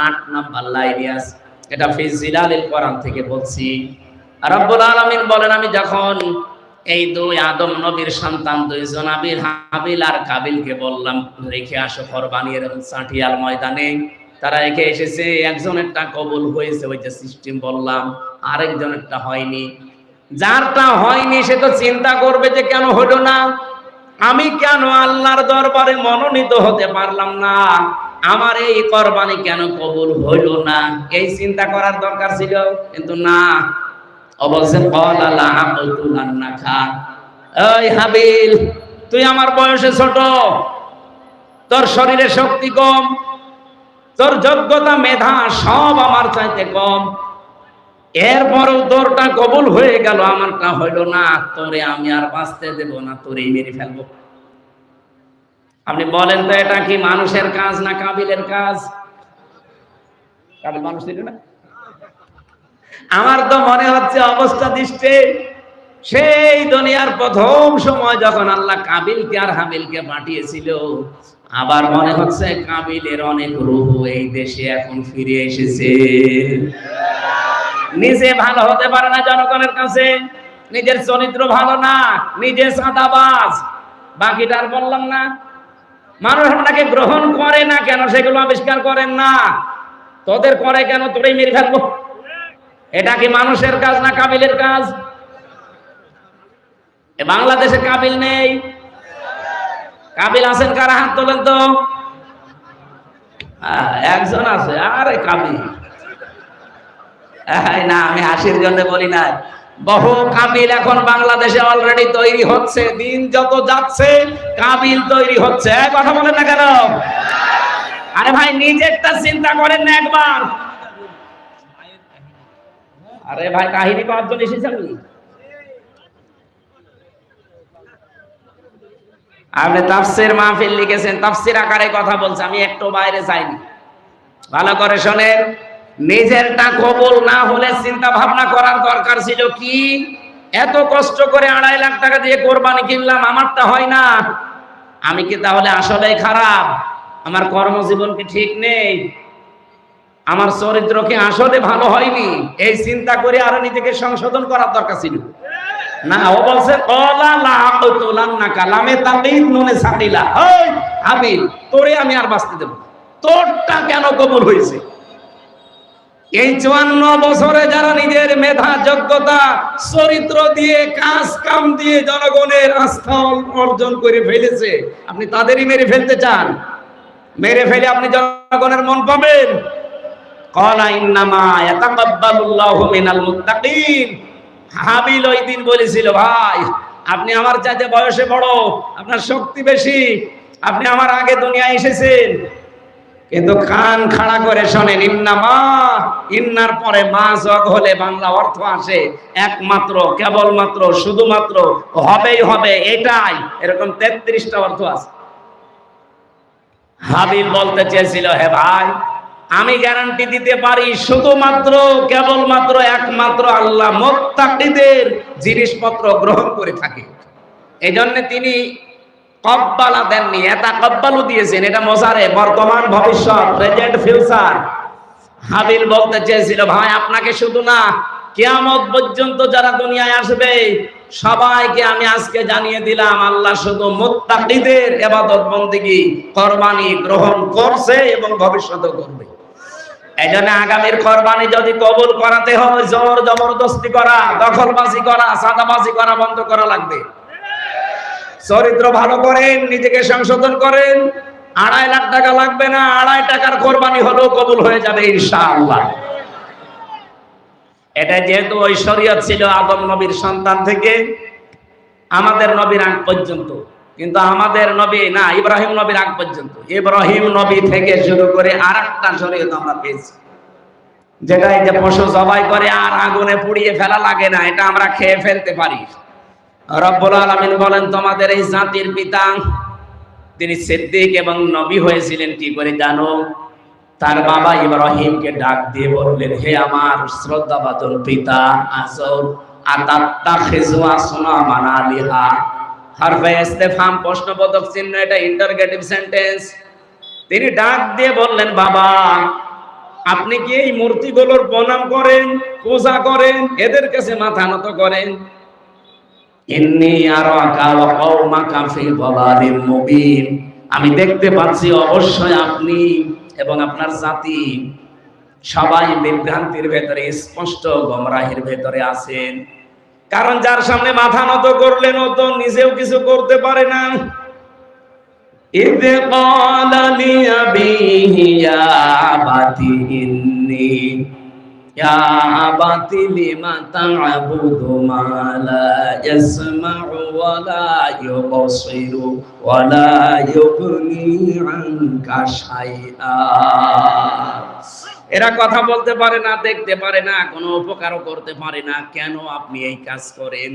8 নম্বর লাইনে আছে। এটা ফি জিলালিল কোরআন থেকে বলছি। রব্বুল আলামিন বলেন, আমি যখন এই 2 আদম নবীর সন্তান 2 জনাবীর হাবিল আর কাবিলকে বললাম রেখে আসো কোরবানি এরকম সাঁটিয়াল ময়দানে, তারা রেখে এসেছে। একজনেরটা কবুল হয়েছে, ওই যে সিস্টেম বললাম, আরেকজনেরটা হয়নি। যারটা হয়নি সে তো চিন্তা করবে যে কেন হলো না, আমি কেন আল্লাহর দরবারে মনোনীত হতে পারলাম না, আমার এই কোরবানি কেন কবুল হইল না, এই চিন্তা করার দরকার ছিল। কিন্তু না, অবশ্যই ক্বালা লা আকতুলান্নাকা, এই হাবিল তুই আমার বয়সে ছোট, তোর শরীরে শক্তি কম, তোর যোগ্যতা মেধা সব আমার চাইতে কম, এরপরও তোরটা কবুল হয়ে গেল, আমারটা হইল না। তোরে আমি আর বাঁচতে দেব না, তোরেই মেরে ফেলবো। আপনি বলেন তো, এটা কি মানুষের কাজ না কাবিলের কাজ? কাবিল মানুষ ছিল না? আমার তো মনে হচ্ছে অবস্থা দৃষ্টে সেই দুনিয়ার প্রথম সময় যখন আল্লাহ কাবিলকে আর হাবিলকে পাঠিয়েছিল, আবার মনে হচ্ছে কাবিলের অনেক রূহ এই দেশে এখন ফিরে এসেছে। নিজে ভালো হতে পারে না জনগণের কাছে, নিজের চরিত্র ভালো না, নিজে চাঁদাবাজ, বাকিটা আর বললাম না। মানুষ আপনাকে গ্রহণ করে না কেন, সেগুলো আবিষ্কার করেন না। তোদের করে কেন, তোরেই মেরে ফেলবো। এটা কি মানুষের কাজ না কাবিলের কাজ? বাংলাদেশে কাবিল নেই? কাবিল আছেন কারা? হাত তোলেন তো। একজন আছে। আরে কাবিল না, আমি হাসির জন্য বলি না, বহু কাবিল এখন বাংলাদেশে অলরেডি তৈরি হচ্ছে। দিন যত যাচ্ছে কাবিল তৈরি হচ্ছে। কথা বলেন না কেন? আরে ভাই, নিজেরটা চিন্তা করেন না একবার। আরে ভাই, কাহিনী পাঁচজন এসেছেন, আপনি তাফসীর মাহফিল লিখেছেন, তাফসীর আকারে কথা বলছে, আমি একটু বাইরে যাইনি। ভালো করে শোনেন, নিজেরটা কবুল না হলে চিন্তা ভাবনা করার দরকার ছিল কি, এত কষ্ট করে 2.5 লাখ টাকা দিয়ে কোরবানি কিনলাম, আমারটা হয় না, আমি কি তাহলে আসলেই খারাপ? আমার কর্মজীবন কি ঠিক নেই? আমার চরিত্র কি আসলে ভালো হয়নি? এই চিন্তা করে আরো নিজেকে সংশোধন করার দরকার ছিল না। ও বলছে ক্বালা লা আকতুলান্নাকা, লামে তাকিদ নুনে সাকিলা, ওই হাবিল তোরে আমি আর বাঁচতে দেব। তোরটা কেন কবুল হয়েছে? এই 54 বছরে যারা নিজের মেধা, যোগ্যতা, চরিত্র দিয়ে, কাজ কাম দিয়ে জনগণের আস্থা অর্জন করে ফেলেছে, আপনি তাদেরই মেরে ফেলতে চান? মেরে ফেলে আপনি জনগণের মন পাবেন? ক্বালা ইন্নামা ইয়াতাকাব্বালুল্লাহু মিনাল মুত্তাকিন। হাবিল ওই দিন বলেছিল, ভাই আপনি আমার চাইতে বয়সে বড়, আপনার শক্তি বেশি, আপনি আমার আগে দুনিয়ায় এসেছেন, কিন্তু কান খাড়া করে শোনেন, ইন্নামা, ইন্নার পরে মা যোগ হলে বাংলা অর্থ আসে একমাত্র, কেবলমাত্র, শুধুমাত্র, হবেই হবে, এটাই। এরকম 33টা অর্থ আছে। হাবিল বলতে চেয়েছিল, হে ভাই, আমি গ্যারান্টি দিতে পারি শুধুমাত্র, কেবলমাত্র, একমাত্র আল্লাহ মুত্তাকিদের জিনিসপত্র গ্রহণ করে থাকে। এই জন্য তিনি কব্বালা দেননি, এটা কব্বালু দিয়েছেন। এটা মজারে, বর্তমান, ভবিষ্যৎ, প্রেজেন্ট, ফিউচার। হাবিল বলতে চেয়েছিল, ভাই আপনাকে শুধু না, কিয়ামত পর্যন্ত যারা দুনিয়ায় আসবে সবাইকে আমি আজকে জানিয়ে দিলাম, আল্লাহ শুধু মুত্তাকিদের ইবাদত বন্দেগী, কুরবানি গ্রহণ করছে এবং ভবিষ্যতেও করবে। এইজন্য আগামীর কুরবানি যদি কবুল করাতে হয়, জোর জবরদস্তি করা, দখলবাজি করা, সাদাবাজি করা বন্ধ করা লাগবে। চরিত্র ভালো করেন, নিজেকে সংশোধন করেন। 2.5 লাখ টাকা লাগবে না, 2.5 টাকার কোরবানি হলেও কবুল হয়ে যাবে ইনশাআল্লাহ। এটা যেহেতু ওই শরীয়ত ছিল আদম নবীর সন্তান থেকে আমাদের নবীর আগ পর্যন্ত, কিন্তু আমাদের নবী না, ইব্রাহিম নবীর আগ পর্যন্ত। ইব্রাহিম নবী থেকে শুরু করে আরেকটা শরীয়ত আমরা পেয়েছি, যেটা এই যে পশু জবাই করে আর আগুনে পুড়িয়ে ফেলা লাগে না, এটা আমরা খেয়ে ফেলতে পারি। রব্বুল আলামিন বলেন, তোমাদের এই জাতির পিতা তিনি সিদ্দিক এবং নবী হয়েছিলেন কি করে জানো? তার বাবা ইব্রাহিমকে ডাক দিয়ে বললেন, হে আমার শ্রদ্ধাভাজন পিতা, আজর আতাত্তাখিযু আসনামান আলিহা। হারফে ইস্তেফহাম, প্রশ্নবোধক চিহ্ন, এটা ইন্টারগেটিভ সেন্টেন্স। তিনি ডাক দিয়ে বললেন, বাবা আপনি কি এই মূর্তিগুলোর প্রণাম করেন, পূজা করেন, এদের কাছে মাথা নত করেন? ইন্নী আরাকা ওয়া কওমাকা ফি দালালিম মুবিন। আমি দেখতে পাচ্ছি অবশ্যই আপনি এবং আপনার জাতি সবাই বিভ্রান্তির ভেতরে, স্পষ্ট গোমরাহির ভেতরে আছেন। কারণ যার সামনে মাথা নত করলেন ও তো নিজেও কিছু করতে পারে না। ইয ক্বালা লিআবিহি ইয়া আবাতি ইন্নী ইয়া আবাতি লিমা তা'বুদু মা লা ইয়াসমা'ু ওয়া লা ইউবসিরু ওয়া লা ইউগনি আনকা শাইআ। এরা কথা বলতে পারে না, দেখতে পারে না, কোনো উপকারও করতে পারে না, কেন আপনি এই কাজ করেন?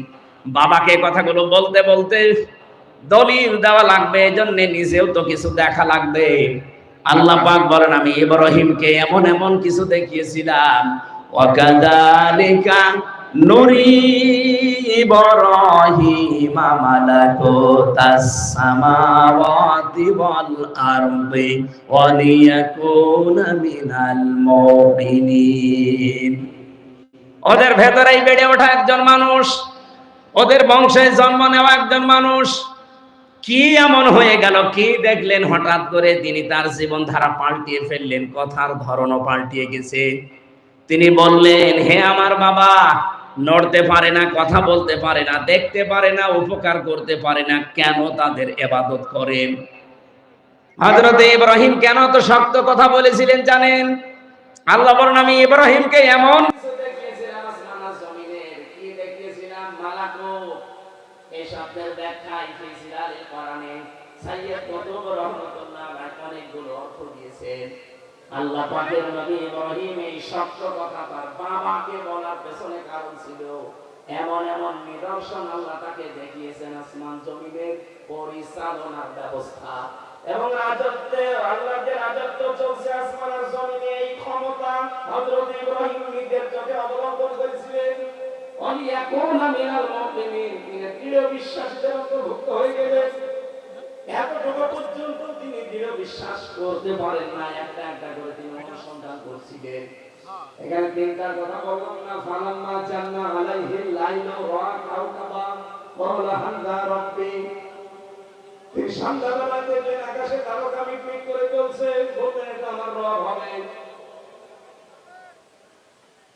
বাবাকে কথাগুলো বলতে বলতে দলিল দেওয়া লাগবে, এজন্য নিজেও তো কিছু দেখা লাগবে। আল্লাহ পাক বলেন, আমি ইব্রাহিমকে এমন এমন কিছু দেখিয়েছিলাম, ওয়াকাযালিকা নুরি ইব্রাহিমা মালাকুতাস সামাওয়াতি ওয়াল আরদি ওয়া লিয়াকুনা মিনাল মুকিনিন। ওদের ভেতরেই বেড়ে ওঠা একজন মানুষ, ওদের বংশে জন্ম নেওয়া একজন মানুষ কি এমন হয়ে গেল, কি দেখলেন হঠাৎ করে তিনি তার জীবনধারা পাল্টিয়ে ফেললেন, কথার ধরনও পাল্টিয়ে গেছে। তিনি বললেন, হে আমার বাবা, নড়তে পারে না, কথা বলতে পারে না, দেখতে পারে না, উপকার করতে পারে না, কেন তাদের ইবাদত করেন? হযরত ইব্রাহিম কেন তো শক্ত কথা বলেছিলেন জানেন? আল্লাহ বলেন, আমি ইব্রাহিমকে এমন কিছু দেখিয়েছিলাম আসমান আর জমিনের। কি দেখিয়েছিলাম? মালাকুত। এই শব্দের ব্যাখ্যা ইফসিরাল কোরআনে সাইয়্যিদ কুতুব রাহমাতুল্লাহ আলাইহি অনেকগুলো অর্থ দিয়েছেন। আল্লাহ পাকের নবী ইব্রাহিম এই শক্ত কথা তার বাবাকে বলার পেছনে কারণ ছিল এমন এমন নিদর্শন আল্লাহ তাকে দেখিয়েছেন, আসমান জমিনের পরিচালনার ব্যবস্থা এবং রাজত্বে, আল্লাহর যে রাজত্ব চলছে আসমান আর জমিনে, এই ক্ষমতা হযরত ইব্রাহিম নিজের চোখে অবলম্বন করেছিলেন। ওয়ালিয়াকুনা মিনাল মুকিনিন, তিনি দৃঢ় বিশ্বাসীদের অন্তর্ভুক্ত হয়ে গেলেন। এতটুকু পর্যন্ত তিনি দৃঢ় বিশ্বাস করতে পারেন না, একটা একটা করে তিনি অনুসন্ধান করছিলেন। এখানে তিনটার কথা বললাম না? ফালাম্মা জান্না আলাইহিল লাইলু রাআ কাওকাবা ক্বালা হাযা রাব্বি। তিনি সন্ধ্যাবেলা দেখলেন আকাশে তারকা মিটমিট করে জ্বলছে, বললেন এটা আমার রব হবে।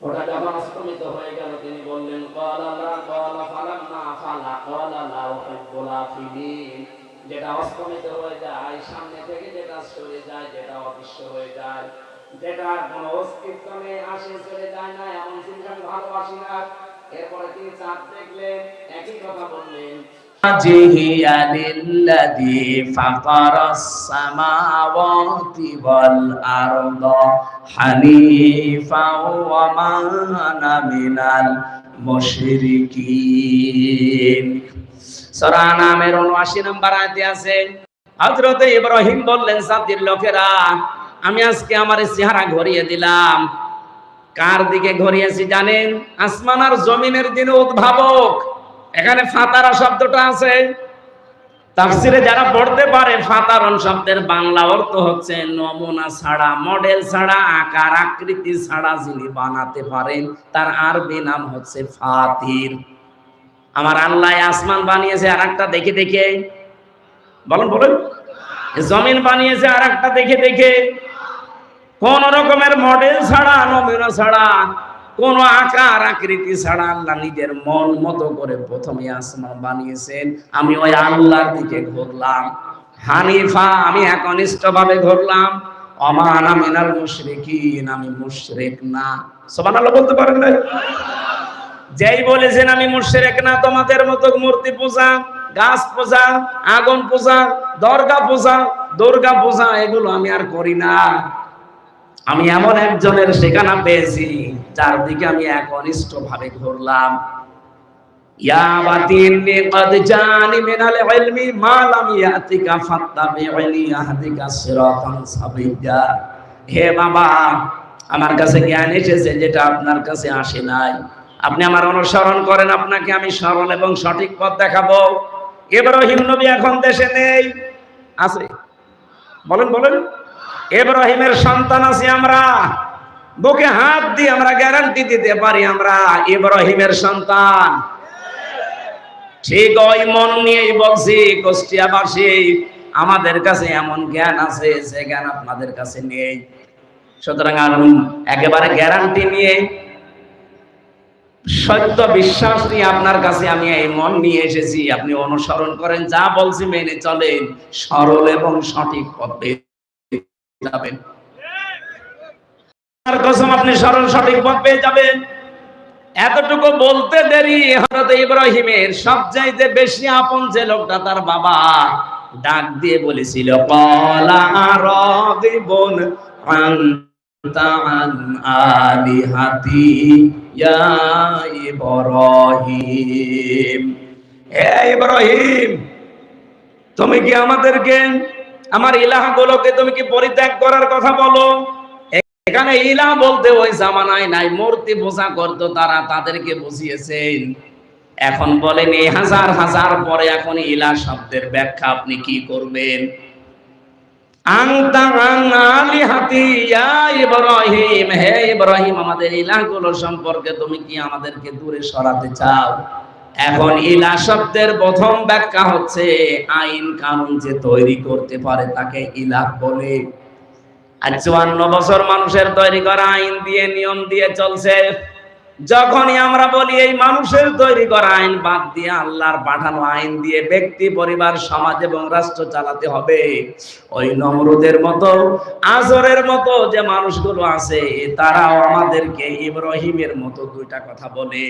ওটা যখন অস্তমিত হয়ে গেল তিনি বললেন, ক্বালা লা ক্বালা ফালাম্মা আফালা ক্বালা লা উহিব্বুল আফিলিন। যেটা অস্তমিত হয়ে যায়, সামনে থেকে যেটা সরে যায়, যেটা অদৃশ্য হয়ে যায়, যেটা কোনো অস্তিত্ব নেই, আসে চলে যায় না, এমন জিনিস আমি ভালোবাসি না। এরপরে তিনি চাঁদ দেখলেন, একই কথা বললেন। وجهي للذي فطر السماوات والأرض حنيفا وما أنا من المشركين সূরা নামের 79 নম্বর আয়াতে আছে হযরত ইব্রাহিম বললেন জাতির লোকেরা আমি আজকে আমার চেহারা ঘুরিয়ে দিলাম। কার দিকে ঘুরিয়েছি জানেন? আসমান আর জমিনের যিনি উদ্ভাবক। এখানে ফাতারা শব্দটা আছে, তাফসিরে যারা পড়তে পারে ফাতারন শব্দের বাংলা অর্থ হচ্ছে নমুনা ছাড়া, মডেল ছাড়া, আকার আকৃতি ছাড়া যিনি বানাতে পারেন তার আরবি নাম হচ্ছে ফাতির। আমার আল্লাহ আসমান বানিয়েছে আর একটা দেখে দেখে, বলেন বলেন, জমিন বানিয়েছে আর একটা দেখে দেখে, কোন রকমের মডেল ছাড়া, নমুনা ছাড়া, কোন আকার আকৃতি ছাড়া আল্লাহ নিজের মন মতো করে প্রথমে আসমান বানিয়েছেন। আমি ওই আল্লাহর দিকে ঘুরলাম হানিফা, আমি একনিষ্ঠ ভাবে ঘুরলাম। ওমা আনা মিনাল মুশরিকিন, আমি মুশরিক না। সুবহানাল্লাহ বলতে পারেন না? যেই বলেছেন আমি মুশরিক না, তোমাদের মতো মূর্তি পূজা, গাছ পূজা, আগুন পূজা, দরগা পূজা, দুর্গা পূজা এগুলো আমি আর করি না। আমি এমন একজনের ঠিকানা পেয়েছি যার দিকে আমি একনিষ্ঠ ভাবে ঘুরলাম। ইয়া বাতিনি কদ জানি মিনাল ইলমি মা লাম ইয়াতিকা ফাত্তাবিউনি আহদিকা সিরাতান সাবিয়্যা। হে বাবা, আমার কাছে জ্ঞান এসেছে যেটা আপনার কাছে আসে নাই। আপনি আমার অনুসরণ করেন, আপনাকে আমি সরল এবং সঠিক পথ দেখাবো। ইব্রাহিম নবী এখন দেশে নেই, আছে? বলেন বলেন। ইব্রাহিমের সন্তান আছি আমরা, বুকে হাত দিয়ে আমরা গ্যারান্টি দিতে পারি আমরা ইব্রাহিমের সন্তান। ঠিক ওই মন নিয়েই বলছি কুষ্টিয়াবাসী, আমাদের কাছে এমন জ্ঞান আছে যে জ্ঞান আপনাদের কাছে নেই। সুতরাং একেবারে গ্যারান্টি নিয়ে সত্য বিশ্বাস নিয়ে আপনার কাছে আমি এই মন নিয়ে এসেছি। আপনি অনুসরণ করেন, যা বলছি মেনে চলেন, সরল এবং সঠিক পথে যাবেন। আর কসম আপনি সরল সঠিক পথ পেয়ে যাবেন। এতটুকু বলতে দেরি হযরত ইব্রাহিমের সবচাইতে বেশি আপন যে লোকটা তার বাবা ডাক দিয়ে বলেছিল ক্বালা আরাদিবুন আনতা আন আলিহাতি ইয়া ইব্রাহিম। হে ইব্রাহিম, তুমি কি আমাদেরকে, আমার ইলাহগুলোকে তুমি কি পরিত্যাগ করার কথা বলো? এখানে ইলাহ বলতে ওই জামানায় নাই, মূর্তি পূজা করতো তারা, তাদেরকে বুঝিয়েছেন। এখন বলেন এই হাজার হাজার পরে এখন ইলাহ শব্দের ব্যাখ্যা আপনি কি করবেন? আনতা আন আলিহাতি ইয়া ইব্রাহিম, হে ইব্রাহিম, আমাদের ইলাহগুলো সম্পর্কে তুমি কি আমাদেরকে দূরে সরাতে চাও? এখন ইলাহ শব্দের প্রথম ব্যাখ্যা হচ্ছে আইন কানুন যে তৈরি করতে পারে তাকে ইলাহ বলে। আর 54 বছর মানুষের তৈরি করা আইন দিয়ে, নিয়ম দিয়ে চলছে। যখনই আমরা বলি এই মানুষের তৈরি করা আইন বাদ দিয়ে আল্লাহর পাঠানো আইন দিয়ে ব্যক্তি, পরিবার, সমাজ এবং রাষ্ট্র চালাতে হবে, ওই নমরুদের মতো, আজরের মতো যে মানুষগুলো আছে তারাও আমাদেরকে ইব্রাহিমের মতো দুইটা কথা বলে।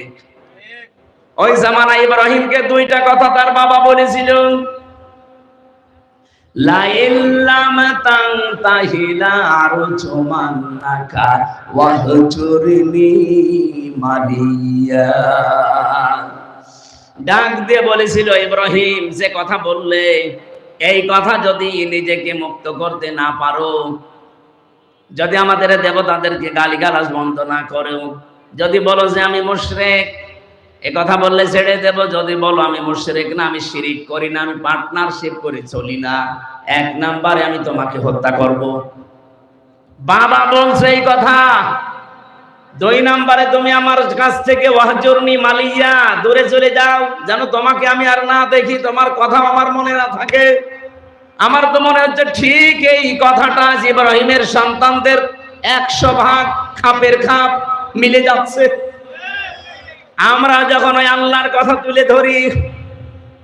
ওই জামানায় ইব্রাহিমকে দুইটা কথা তার বাবা বলেছিল, লা ইল্লাম তানতাহি লা আরজুমান্নাকা ওয়াহজুরনি মালিয়া। ডাক দিয়ে বলেছিল ইব্রাহিম, যে কথা বললে এই কথা যদি নিজেকে মুক্ত করতে না পারো, যদি আমাদের দেবতাদেরকে গালিগালাজ বন্ধ না করো, যদি বলো যে আমি মুশরিক, এ কথা বললে ছেড়ে দেব। যদি বলো আমি মুশরিক না, আমি শিরিক করি না, আমি পার্টনারশিপ করে চলি না, 1 নম্বরে আমি তোমাকে হত্যা করব। বাবা বলছে এই কথা। 2 নম্বরে তুমি আমার কাছ থেকে ওয়াহজুরনি মালিয়া, দূরে চলে যাও, যেন তোমাকে আমি আর না দেখি, তোমার কথা আমার মনে না থাকে। আমার তো মনে হচ্ছে ঠিক এই কথাটা ইব্রাহিমের সন্তানদের 100 ভাগ খাপের খাপ মিলে যাচ্ছে। আমরা যখন ওই আল্লাহর কথা তুলে ধরি,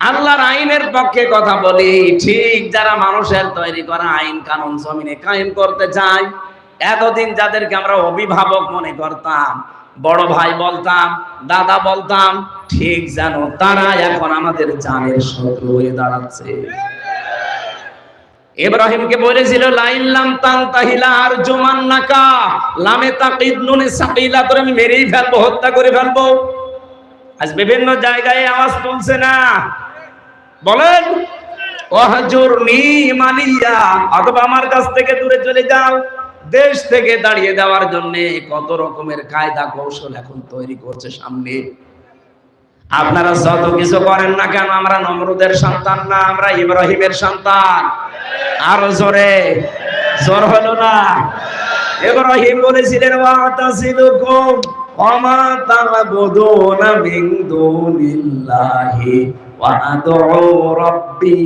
আল্লাহর আইনের পক্ষে কথা বলি, ঠিক যারা মানুষের তৈরি করা আইন কানুন জমিনে কায়েম করতে চায়, এতদিন যাদেরকে আমরা অভিভাবক মনে করতাম, বড় ভাই বলতাম, দাদা বলতাম, ঠিক জানো তারা এখন আমাদের জানের শত্রু হয়ে দাঁড়াচ্ছে। ইব্রাহিমকে বলেছিল লাইল্লাম তানতাহিলা আরজুমান্নাকা, লামে তাকিদ নুনে সাকিলা, তোরে আমি মেরেই ফেলবো, হত্যা করে ফেলবো। আজ বিভিন্ন জায়গায় আওয়াজ তুলছে না, বলেন ওয়াহজুরনি মালিয়া, অথবা আমার কাছ থেকে দূরে চলে যাও। দেশ থেকে দাঁড়িয়ে দেওয়ার জন্য কত রকমের কায়দা কৌশল এখন তৈরি করছে সামনে। আপনারা যত কিছু করেন না কেন, আমরা নমরুদের সন্তান না, আমরা ইব্রাহিমের সন্তান। আরো জোরে, জোর হলো না? ইব্রাহিম বলেছিলেন ওয়াতাসিলুকুম ওয়ামা তা'বুদুনা মিন দুনিল্লাহি ওয়া আদউ রাব্বি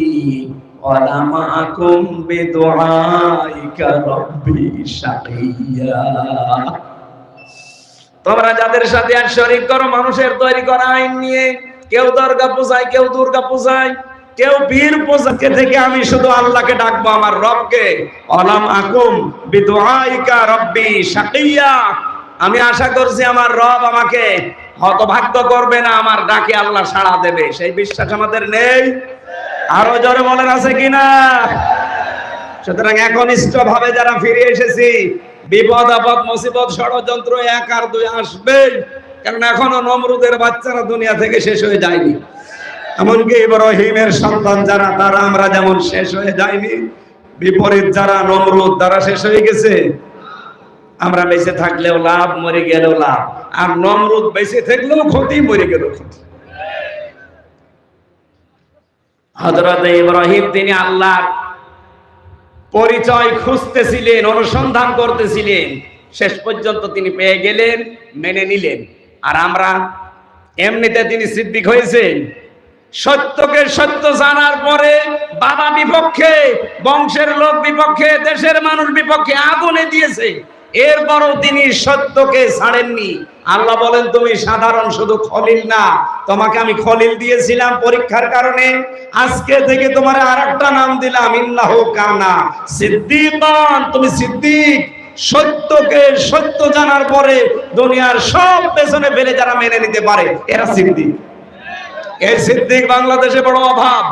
ওয়া লা মা'কুম বিদুআইকা রাব্বি শাকিয়্যা। তোমরা যাদের সাথে আর শরীক করো মানুষের তৈরি করা আইন নিয়ে, কেউ দুর্গা পূজায়, কেউ দুর্গা পূজায়, কেউ বীর পূজাকে থেকে আমি শুধু আল্লাহকে ডাকবো, আমার রবকে। অলাম আকুম বিদুআইকা রব্বি শাকিয়্যা, আমি আশা করছি আমার রব আমাকে হতভাগ্য করবে না, আমার ডাকে আল্লাহ সাড়া দেবে, সেই বিশ্বাস আমাদের নেই। আরো জোরে বলেন আছে কিনা? সুতরাং একনিষ্ঠ ভাবে যারা ফিরে এসেছি, বিপদ আপদ মুসিবত ষড়যন্ত্র এক আর দুই আসবে, কারণ এখনো নমরুদের বাচ্চারা দুনিয়া থেকে শেষ হয়ে যায়নি। এমনকি ইব্রাহিমের সন্তান যারা, তারা আমরা যেমন শেষ হয়ে যায়নি, বিপরীত যারা নমরুদ তারা শেষ হয়ে গেছে। আমরা বেঁচে থাকলেও লাভ, মরে গেলেও লাভ। আর নমরুদ বেঁচে থাকলেও ক্ষতি, মরে গেলেও ক্ষতি। হযরত ইব্রাহিম তিনি আল্লাহর পরিচয় খুঁজতেছিলেন, অনুসন্ধান করতেছিলেন, শেষ পর্যন্ত তিনি পেয়ে গেলেন, মেনে নিলেন। আর আমরা এমনিতে তিনি সিদ্দিক হয়েছেন। সত্যকে সত্য জানার পরে বাবা বিপক্ষে, বংশের লোক বিপক্ষে, দেশের মানুষ বিপক্ষে আগুনে দিয়েছে, এরপরও তিনি সত্যকে ছাড়েননি। আল্লাহ বলেন তুমি সাধারণ শুধু খলিল না, তোমাকে আমি খলিল দিয়েছিলাম পরীক্ষার কারণে, আজকে থেকে তোমার আরেকটা নাম দিলাম, ইন্নাহু কানা সিদ্দিকান, তুমি সিদ্দিক। সত্যকে সত্য জানার পরে দুনিয়ার সব পেছনে ফেলে যারা মেনে নিতে পারে, এরা সিদ্দিক। এই সিদ্দিক বাংলাদেশে বড় অভাব।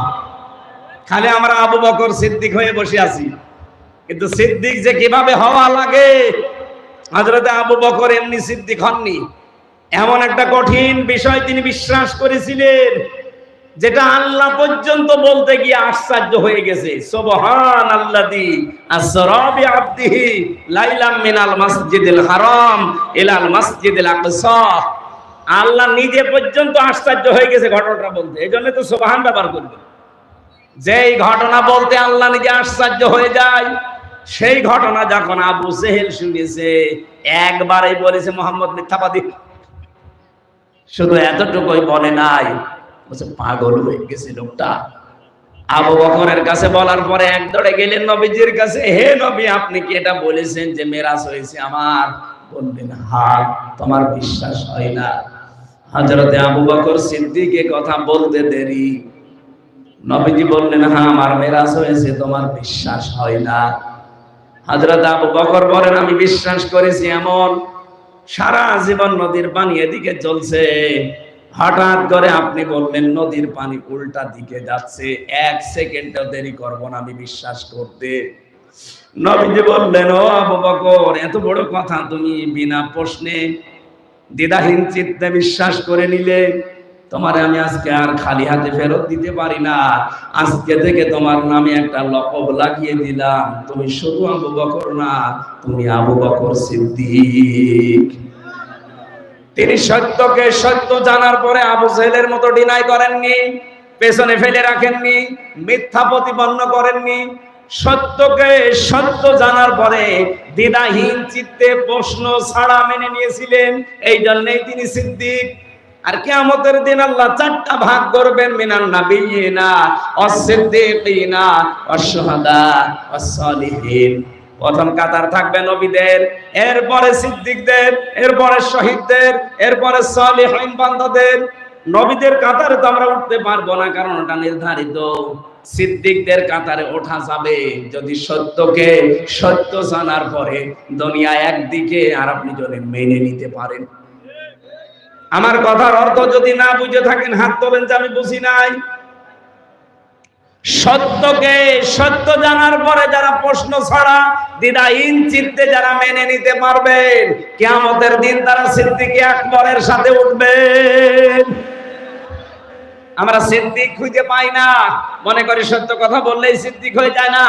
খালি আমরা আবু বকর সিদ্দিক হয়ে বসে আছি, কিন্তু সিদ্দিক যে কিভাবে হওয়া লাগে, হযরত আবু বকর এমনি সিদ্দিক হননি। এমন একটা কঠিন বিষয় তিনি বিশ্বাস করেছিলেন, যেটা আল্লাহ পর্যন্ত বলতে গিয়ে আশ্চর্য হয়ে গেছে। সুবহানাল্লাযী আসরা বিআবদিহি লাইলাম মিনাল মাসজিদিল হারাম ইলাল মাসজিদিল আকসা। আল্লাহ নিজে পর্যন্ত আশ্চর্য হয়ে গেছে ঘটনাটা বলতে, এই জন্য তো সুবহান ব্যবহার করবে। যেই ঘটনা বলতে আল্লাহ নিজে আশ্চর্য হয়ে যায়, সেই ঘটনা যখন আবু জেহেল শুনেছে, একবারই বলেছে মুহাম্মদ মিথ্যাবাদী। শুধু এতটুকুই বলে নাই, বলছে পাগল হয়ে গেছে লোকটা। আবু বকরের কাছে বলার পরে এক দৌড়ে গেলেন নবীজির কাছে, হে নবী আপনি কি এটা বলেছেন যে মেরাজ হয়েছে আমার? বললেন হ্যাঁ। তোমার বিশ্বাস হয় না? হযরতে আবু বকর সিদ্দিক এ কথা বলতে দেরি, নবীজি বললেন হ্যাঁ আমার মেরাজ হয়েছে, তোমার বিশ্বাস হয় না? হযরত আবু বকর বলেন আমি বিশ্বাস করেছি, এমন সারা জীবন নদীর পানি এদিকে চলছে, হঠাৎ করে আপনি বললেন নদীর পানি উল্টা দিকে যাচ্ছে, এক সেকেন্ডও দেরি করব না আমি বিশ্বাস করতে। নবীজি বললেন ও আবু বকর, এত বড় কথা তুমি বিনা প্রশ্নে দ্বিধাহীন চিত্তে বিশ্বাস করে নিলে, তোমারে আমি আজকে আর খালি হাতে ফেরত দিতে পারি না। আজকে থেকে তোমার নামে একটা লকব লাগিয়ে দিলাম, তুমি শুধু আবু বকর না, তুমি আবু বকর সিদ্দিক। তিনি সত্যকে সত্য জানার পরে আবু জেহেলের মতো ডিনাই করেননি, পেছনে ফেলে রাখেননি, মিথ্যা প্রতিপন্ন করেননি। সত্যকে সত্য জানার পরে দ্বিধাহীন চিত্তে প্রশ্ন ছাড়া মেনে নিয়েছিলেন, এই জন্যই তিনি সিদ্দিক। আর কিয়ামতের দিন আল্লাহ চারটা ভাগ করবেন, মিনান নাবিয়িনা ওয়াস-সিদ্দিকিনা ওয়াশ-শুহাদা ওয়াস-সালিহিন। প্রথম কাতার থাকবে নবীদের, এরপরে সিদ্দিকদের, এরপরে শহীদদের, এরপরে সালিহিন বান্দাদের। নবীদের কাতারে তো আমরা উঠতে পারবো না, কারণ ওটা নির্ধারিত। সিদ্দিকদের কাতারে ওঠা যাবে যদি সত্যকে সত্য জানার পরে দুনিয়া একদিকে আর আপনি যদি মেনে নিতে পারেন। আমার কথার অর্থ যদি না বুঝে থাকেন হাত তোলেন যে আমি বুঝি নাই। সত্যকে সত্য জানার পরে যারা প্রশ্ন ছাড়া দ্বিধাহীন চিত্তে যারা মেনে নিতে পারবেন, কিয়ামতের দিন তারা সিদ্দিকে আকবরের সাথে উঠবেন। আমরা সিদ্দিক খুঁজে পাই না, মনে করি সত্য কথা বললেই সিদ্দিক হয়ে যায় না।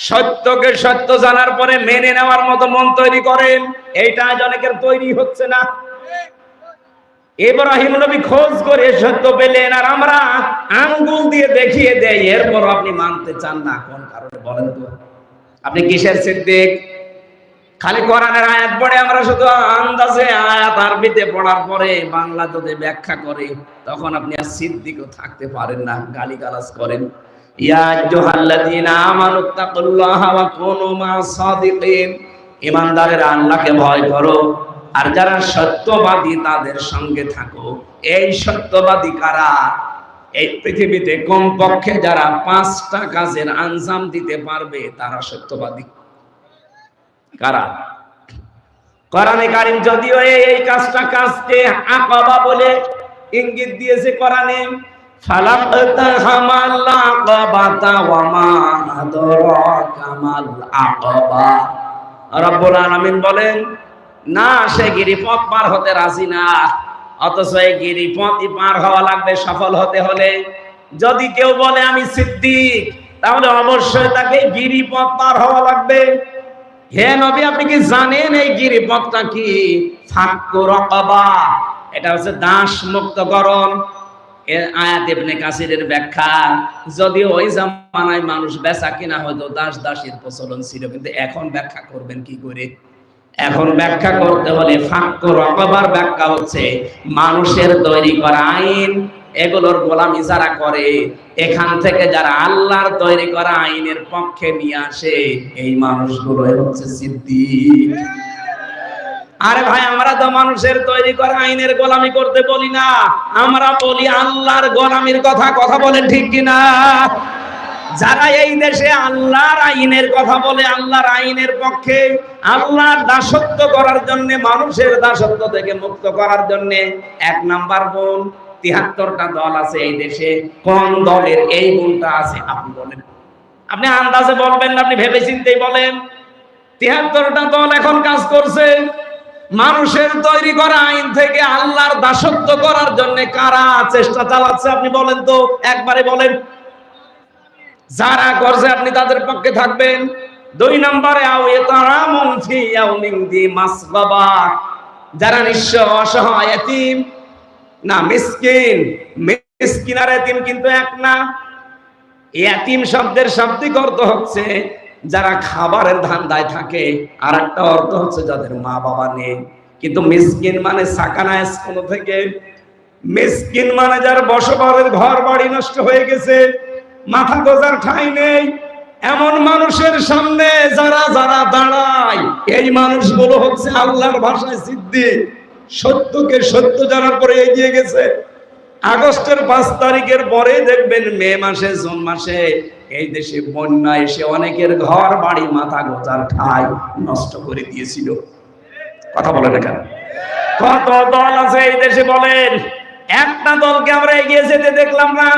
সত্যকে সত্য জানার পরে মেনে নেওয়ার মতো মন তৈরি করেন, এইটা আজ অনেকের তৈরি হচ্ছে না। ইব্রাহিম নবী খোঁজ করে সত্য পেলেন, আর আমরা আঙ্গুল দিয়ে দেখিয়ে দেই, এরপর আপনি মানতে চান না। কোন কারণে বলেন তো? আপনি কিসের সিদ্দিক? খালি কোরআনের আয়াত পড়ে আমরা শুধু আন্দাজে আয়াত আরবিতে পড়ার পরে বাংলা যদি ব্যাখ্যা করে, তখন আপনি আর সিদ্দিকও থাকতে পারেন না, গালিগালাজ করেন। ইয়া আইয়ুহাল্লাযীনা আমানুত্তাকুল্লাহা ওয়া কুনু মা'আস সাদিকিন, ঈমানদারেরা আল্লাহকে ভয় করো আর যারা সত্যবাদী তাদের সঙ্গে থাকো। এই সত্যবাদী কারা? এই পৃথিবীতে কমপক্ষে যারা 5টা কাজের আঞ্জাম দিতে পারবে তারা সত্যবাদী। কারা? কোরআনে কারীম যদিও এই কাজকে আকাবা বলে ইঙ্গিত দিয়েছে কোরআনে, ফালাকতাহামাল আকাবাতা ওয়া মা আদরাকা মাল আকাবা। রব্বুল আলামিন বলেন না, সে গিরিপথ পার হতে রাজি না, অথচ এই গিরিপথই পার হওয়া লাগবে সফল হতে হলে। যদি কেউ বলে আমি সিদ্দিক, তাহলে অবশ্যই তাকে গিরিপথ পার হওয়া লাগবে। হে নবী, আপনি কি জানেন এই গিরিপথটা কি? ফাক্কু রাকাবা, এটা হচ্ছে দাস মুক্তকরণ। আয়াত ইবনে কাসিরের ব্যাখ্যা, যদিও ওই জামানায় মানুষ বেচা কিনা হয়তো দাস দাসীর প্রচলন ছিল, কিন্তু এখন ব্যাখ্যা করবেন কি করে? এখন ব্যাখ্যা করতে হলে ফাক্কু রাকাবার ব্যাখ্যা হচ্ছে মানুষের তৈরি করা আইন, এগুলোর গোলামি যারা করে, এখান থেকে যারা আল্লাহর তৈরি করা আইনের পক্ষে নিয়ে আসে, এই মানুষগুলোই হচ্ছে সিদ্দিক। আরে ভাই, আমরা তো মানুষের তৈরি করা আইনের গোলামি করতে বলি না, আমরা বলি আল্লাহর গোলামির কথা। কথা বলেন ঠিক কিনা? যারা এই দেশে আল্লাহর আইনের কথা বলে, আল্লাহর আইনের পক্ষে, আল্লাহর দাসত্ব করার জন্য, মানুষের দাসত্ব থেকে মুক্ত করার জন্য, 1 নাম্বার গুণ, 73টা দল আছে এই দেশে। কোন দলের এই গুণটা আছে আপনি বলেন? আপনি আন্দাজে বলবেন না, আপনি ভেবে চিন্তেই বলেন। 73টা দল এখন কাজ করছে মানুষের তৈরি করা আইন থেকে আল্লাহর দাসত্ব করার জন্য। কারা চেষ্টা চালাচ্ছে আপনি বলেন তো, একবারে বলেন। যারা করছে আপনি তাদের পক্ষে থাকবেন। 2 নম্বরে যারা নিঃস্ব, অসহায়, এতিম, না মিসকিন, মিসকিন আর এতিম কিন্তু এক না। এতিম শব্দের শাব্দিক অর্থ হচ্ছে যারা খাবারের ধান্দায় থাকে, আর একটা অর্থ হচ্ছে যাদের মা বাবা নেই। কিন্তু মিসকিন মানে সাকানা স্কুল থেকে, মিসকিন মানে যার বসবাসের ঘর বাড়ি নষ্ট হয়ে গেছে, মাথা গোজার ঠাঁই নেই, এমন মানুষের সামনে যারা যারা দাঁড়ায়, এই মানুষগুলো হচ্ছে আল্লাহর ভাষায় সিদ্দিক। সত্যকে সত্য জানার পরে এগিয়ে গেছে। আগস্টের 5 তারিখের পরে দেখবেন মে মাসে, জুন মাসে এই দেশে বন্যা এসে অনেকের ঘর বাড়ি, মাথা গোজার ঠাঁই নষ্ট করে দিয়েছিল। কথা বলে দেখেন, কত দল আছে এই দেশে বলেন? একটা দলকে আমরা এগিয়ে যেতে দেখলাম না।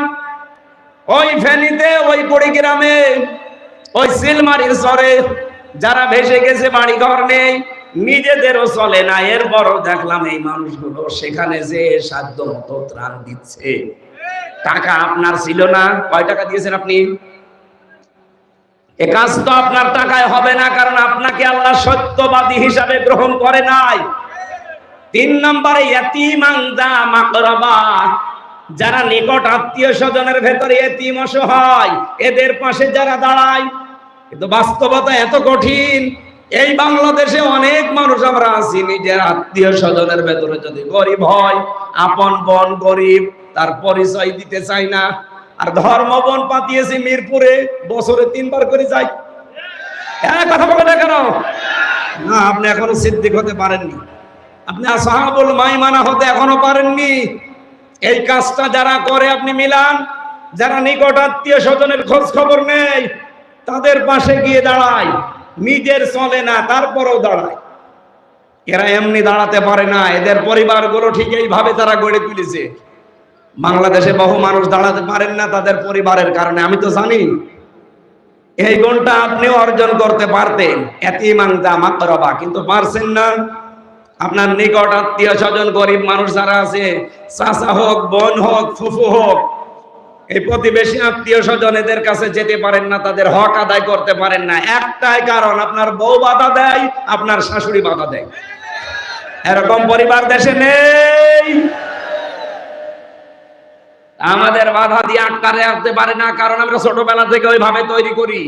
ওই ফেনীতে, ওই কুড়িগ্রামে, ওই সিলমারির চরে যারা ভেসে গেছে, বাড়ি ঘর নেই, নিজেদেরও চলে না, এরপরও দেখলাম এই মানুষগুলো সেখানে যে সাধ্য মতো ত্রাণ দিচ্ছে। টাকা আপনার ছিল না, কয় টাকা দিয়েছেন আপনি? এ কাজ তো আপনার টাকায় হবে না, কারণ আপনাকে আল্লাহ সত্যবাদী হিসাবে গ্রহণ করে নাই। 3 নম্বরে ইয়াতীমান দা মাকরাবা, যারা নিকট আত্মীয় স্বজনের ভেতরে এতিম, অসহায়, এদের পাশে যারা দাঁড়ায়। কিন্তু বাস্তবতা এত কঠিন, এই বাংলাদেশে অনেক মানুষ আমরা আছি, নিজের আত্মীয় স্বজনের ভেতরে যদি গরিব হয়, আপন বোন গরিব, তার পরিচয় দিতে চাই না। আর ধর্ম বোন পাতিয়েছি মিরপুরে, বছরে 3 বার করে যাই। কথা বলে না কেন? না, আপনি এখনো সিদ্দিক হতে পারেননি, আপনি আসহাবুল মাইমানা হতে এখনো পারেননি। এই কাজটা যারা করে আপনি মিলান, যারা নিকট আত্মীয় স্বজনের খোঁজ খবর নেই, তাদের পাশে গিয়ে দাঁড়ায়, নিজের চলে না তারপরেও দাঁড়ায়। এরা এমনি দাঁড়াতে পারে না, এদের পরিবারগুলো ঠিক এইভাবে তারা গড়ে তুলেছে। বাংলাদেশে বহু মানুষ দাঁড়াতে পারেন না তাদের পরিবারের কারণে, আমি তো জানি। এই গুণটা আপনিও অর্জন করতে পারতেন, এতিমান যা মাকরাবা, কিন্তু পারছেন না। আপনার নিকট আত্মীয় স্বজন গরিব মানুষ যারা আছে, চাচা হোক, বোন হোক, ফুফু হোক, এই প্রতিবেশী আত্মীয় স্বজন, এদের কাছে যেতে পারেন না, তাদের হক আদায় করতে পারেন না। একটাই কারণ, আপনার বউ বাধা দেয়, আপনার শাশুড়ি বাধা দেয়। এরকম পরিবার দেশে নেই। আমাদের বাধা দিয়ে আটকাতে রাখতে পারে না, কারণ আমরা ছোটবেলা থেকে ওইভাবে তৈরি করি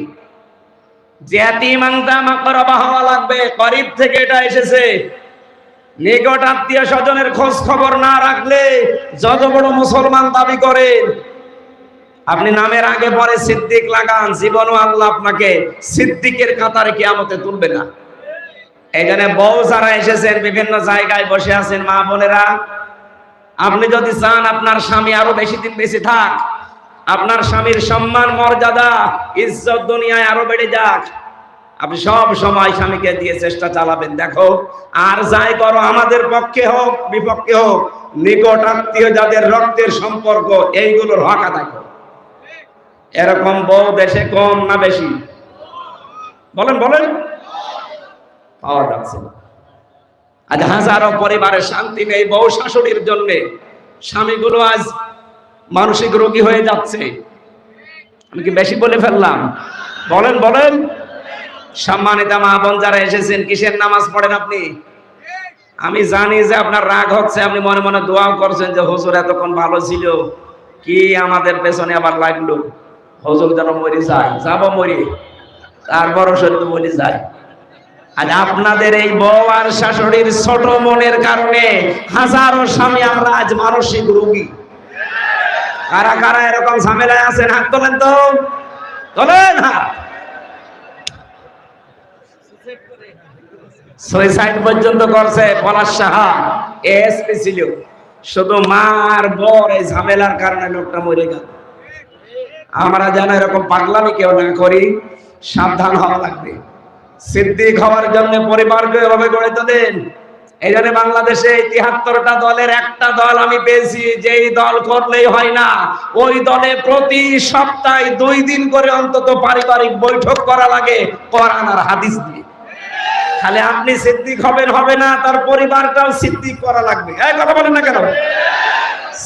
যে এতিমানটা মাকরাবা হওয়া লাগবে। করিব থেকে এটা এসেছে। নিকট আত্মীয় স্বজনের খোঁজ খবর না রাখলে যত বড় মুসলমান দাবি করেন, আপনি নামের আগে পরে সিদ্দিক লাগান, জীবনও আল্লাহ আপনাকে সিদ্দিকের কাতারে কিয়ামতে তুলবে না। এই জন্য বউ যারা এসেছেন, বিভিন্ন জায়গায় বসে আছেন মা বোনেরা, আপনি যদি চান আপনার স্বামী আরো বেশি দিন বেঁচে থাক, আপনার স্বামীর সম্মান মর্যাদা ইজ্জত দুনিয়ায় আরো বেড়ে যাক, আপনি সব সময় স্বামীকে দিয়ে চেষ্টা চালাবেন। দেখো, আর যাই করো, আমাদের পক্ষে হোক বিপক্ষে হোক, নিকট আত্মীয় যাদের রক্তের সম্পর্ক, এইগুলোর হক আদায় করো। এরকম বউ দেশে কম না বেশি? বলেন বলেন। পাওয়া যাচ্ছে না। আজ হাজারো পরিবারের শান্তি নেই বউ শাশুড়ির জন্য। স্বামীগুলো আজ মানসিক রোগী হয়ে যাচ্ছে। আমি কি বেশি বলে ফেললাম? বলেন বলেন। সম্মানিত মা বোন যারা এসেছেন, কিসের নামাজ পড়েন আপনি? আমি জানি যে আপনার রাগ হচ্ছে, আপনি মনে মনে দোয়াও করছেন যে হুজুর এতক্ষণ ভালো ছিল, কি আমাদের পেছনে আবার লাগলো, হুজুর যেন মরে যায়। যাব মরি, তারপরও সত্য বলে যায়। আর আপনাদের এই বউ আর শাশুড়ির ছোট মনের কারণে হাজারো স্বামী আমরা আজ মানসিক রোগী। কারা কারা এরকম ঝামেলায় আছেন হাত তোলেন তো, তোলেন হাত। সুইসাইড পর্যন্ত করছে পলাশ সাহা, এসপি ছিল। শুধু মা আর বর এই ঝামেলার কারণে লোকটা মরে গেল। আমরা যেন এরকম পাগলামি কেউ না করি, সাবধান হওয়া লাগবে। সিদ্দিক হওয়ার জন্য পরিবারকে এভাবে গড়ে তোলেন। এই জন্য বাংলাদেশে ৭৩টা দলের একটা দল আমি পেয়েছি, যেই দল করলেই হয় না, ওই দলে প্রতি সপ্তাহে 2 দিন করে অন্তত পারিবারিক বৈঠক করা লাগে কোরআন আর হাদিস দিয়ে। খালি আপনি সিদ্দিক হবেন হবে না, তার পরিবারটাও সিদ্দিক করা লাগবে। এই কথা বলেন না কেন?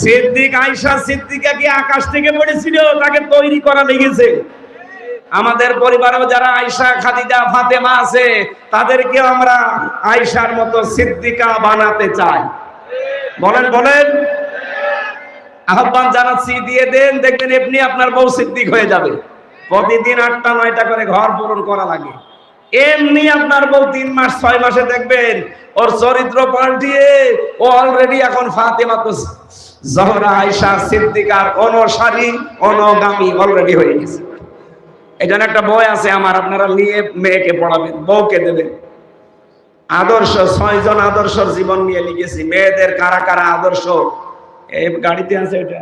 সিদ্দিক আয়েশা সিদ্দিকা কি আকাশ থেকে পড়েছিল? তাকে তৈরি করা লেগেছে। আমাদের পরিবারেও যারা আয়েশা, খাদিজা, ফাতেমা আছে, তাদেরকে আমরা আয়েশার মতো সিদ্দিকা বানাতে চাই। বলেন বলেন। আহ্বান জানাচ্ছি, দিয়ে দেন, দেখবেন এমনি আপনার বউ সিদ্দিক হয়ে যাবে। প্রতিদিন 8টা 9টা করে ঘর পূরণ করা লাগে। এমনি আপনার বউ 3 মাস 6 মাসে দেখবেন ওর চরিত্র পাল্টিয়ে ও অলরেডি এখন ফাতেমা তো জহরা আয়েশা সিদ্দিকার অনুসারী, অনুগামী অলরেডি হয়ে গেছে। এই জন্য একটা বই আছে আমার, আপনারা নিয়ে মেয়েকে পড়াবেন, বউকে দেবেন। আদর্শ 6 জন আদর্শর জীবন নিয়ে লিখেছি। মেয়েদের কারা কারা আদর্শ, এই গাড়িতে আছে এটা,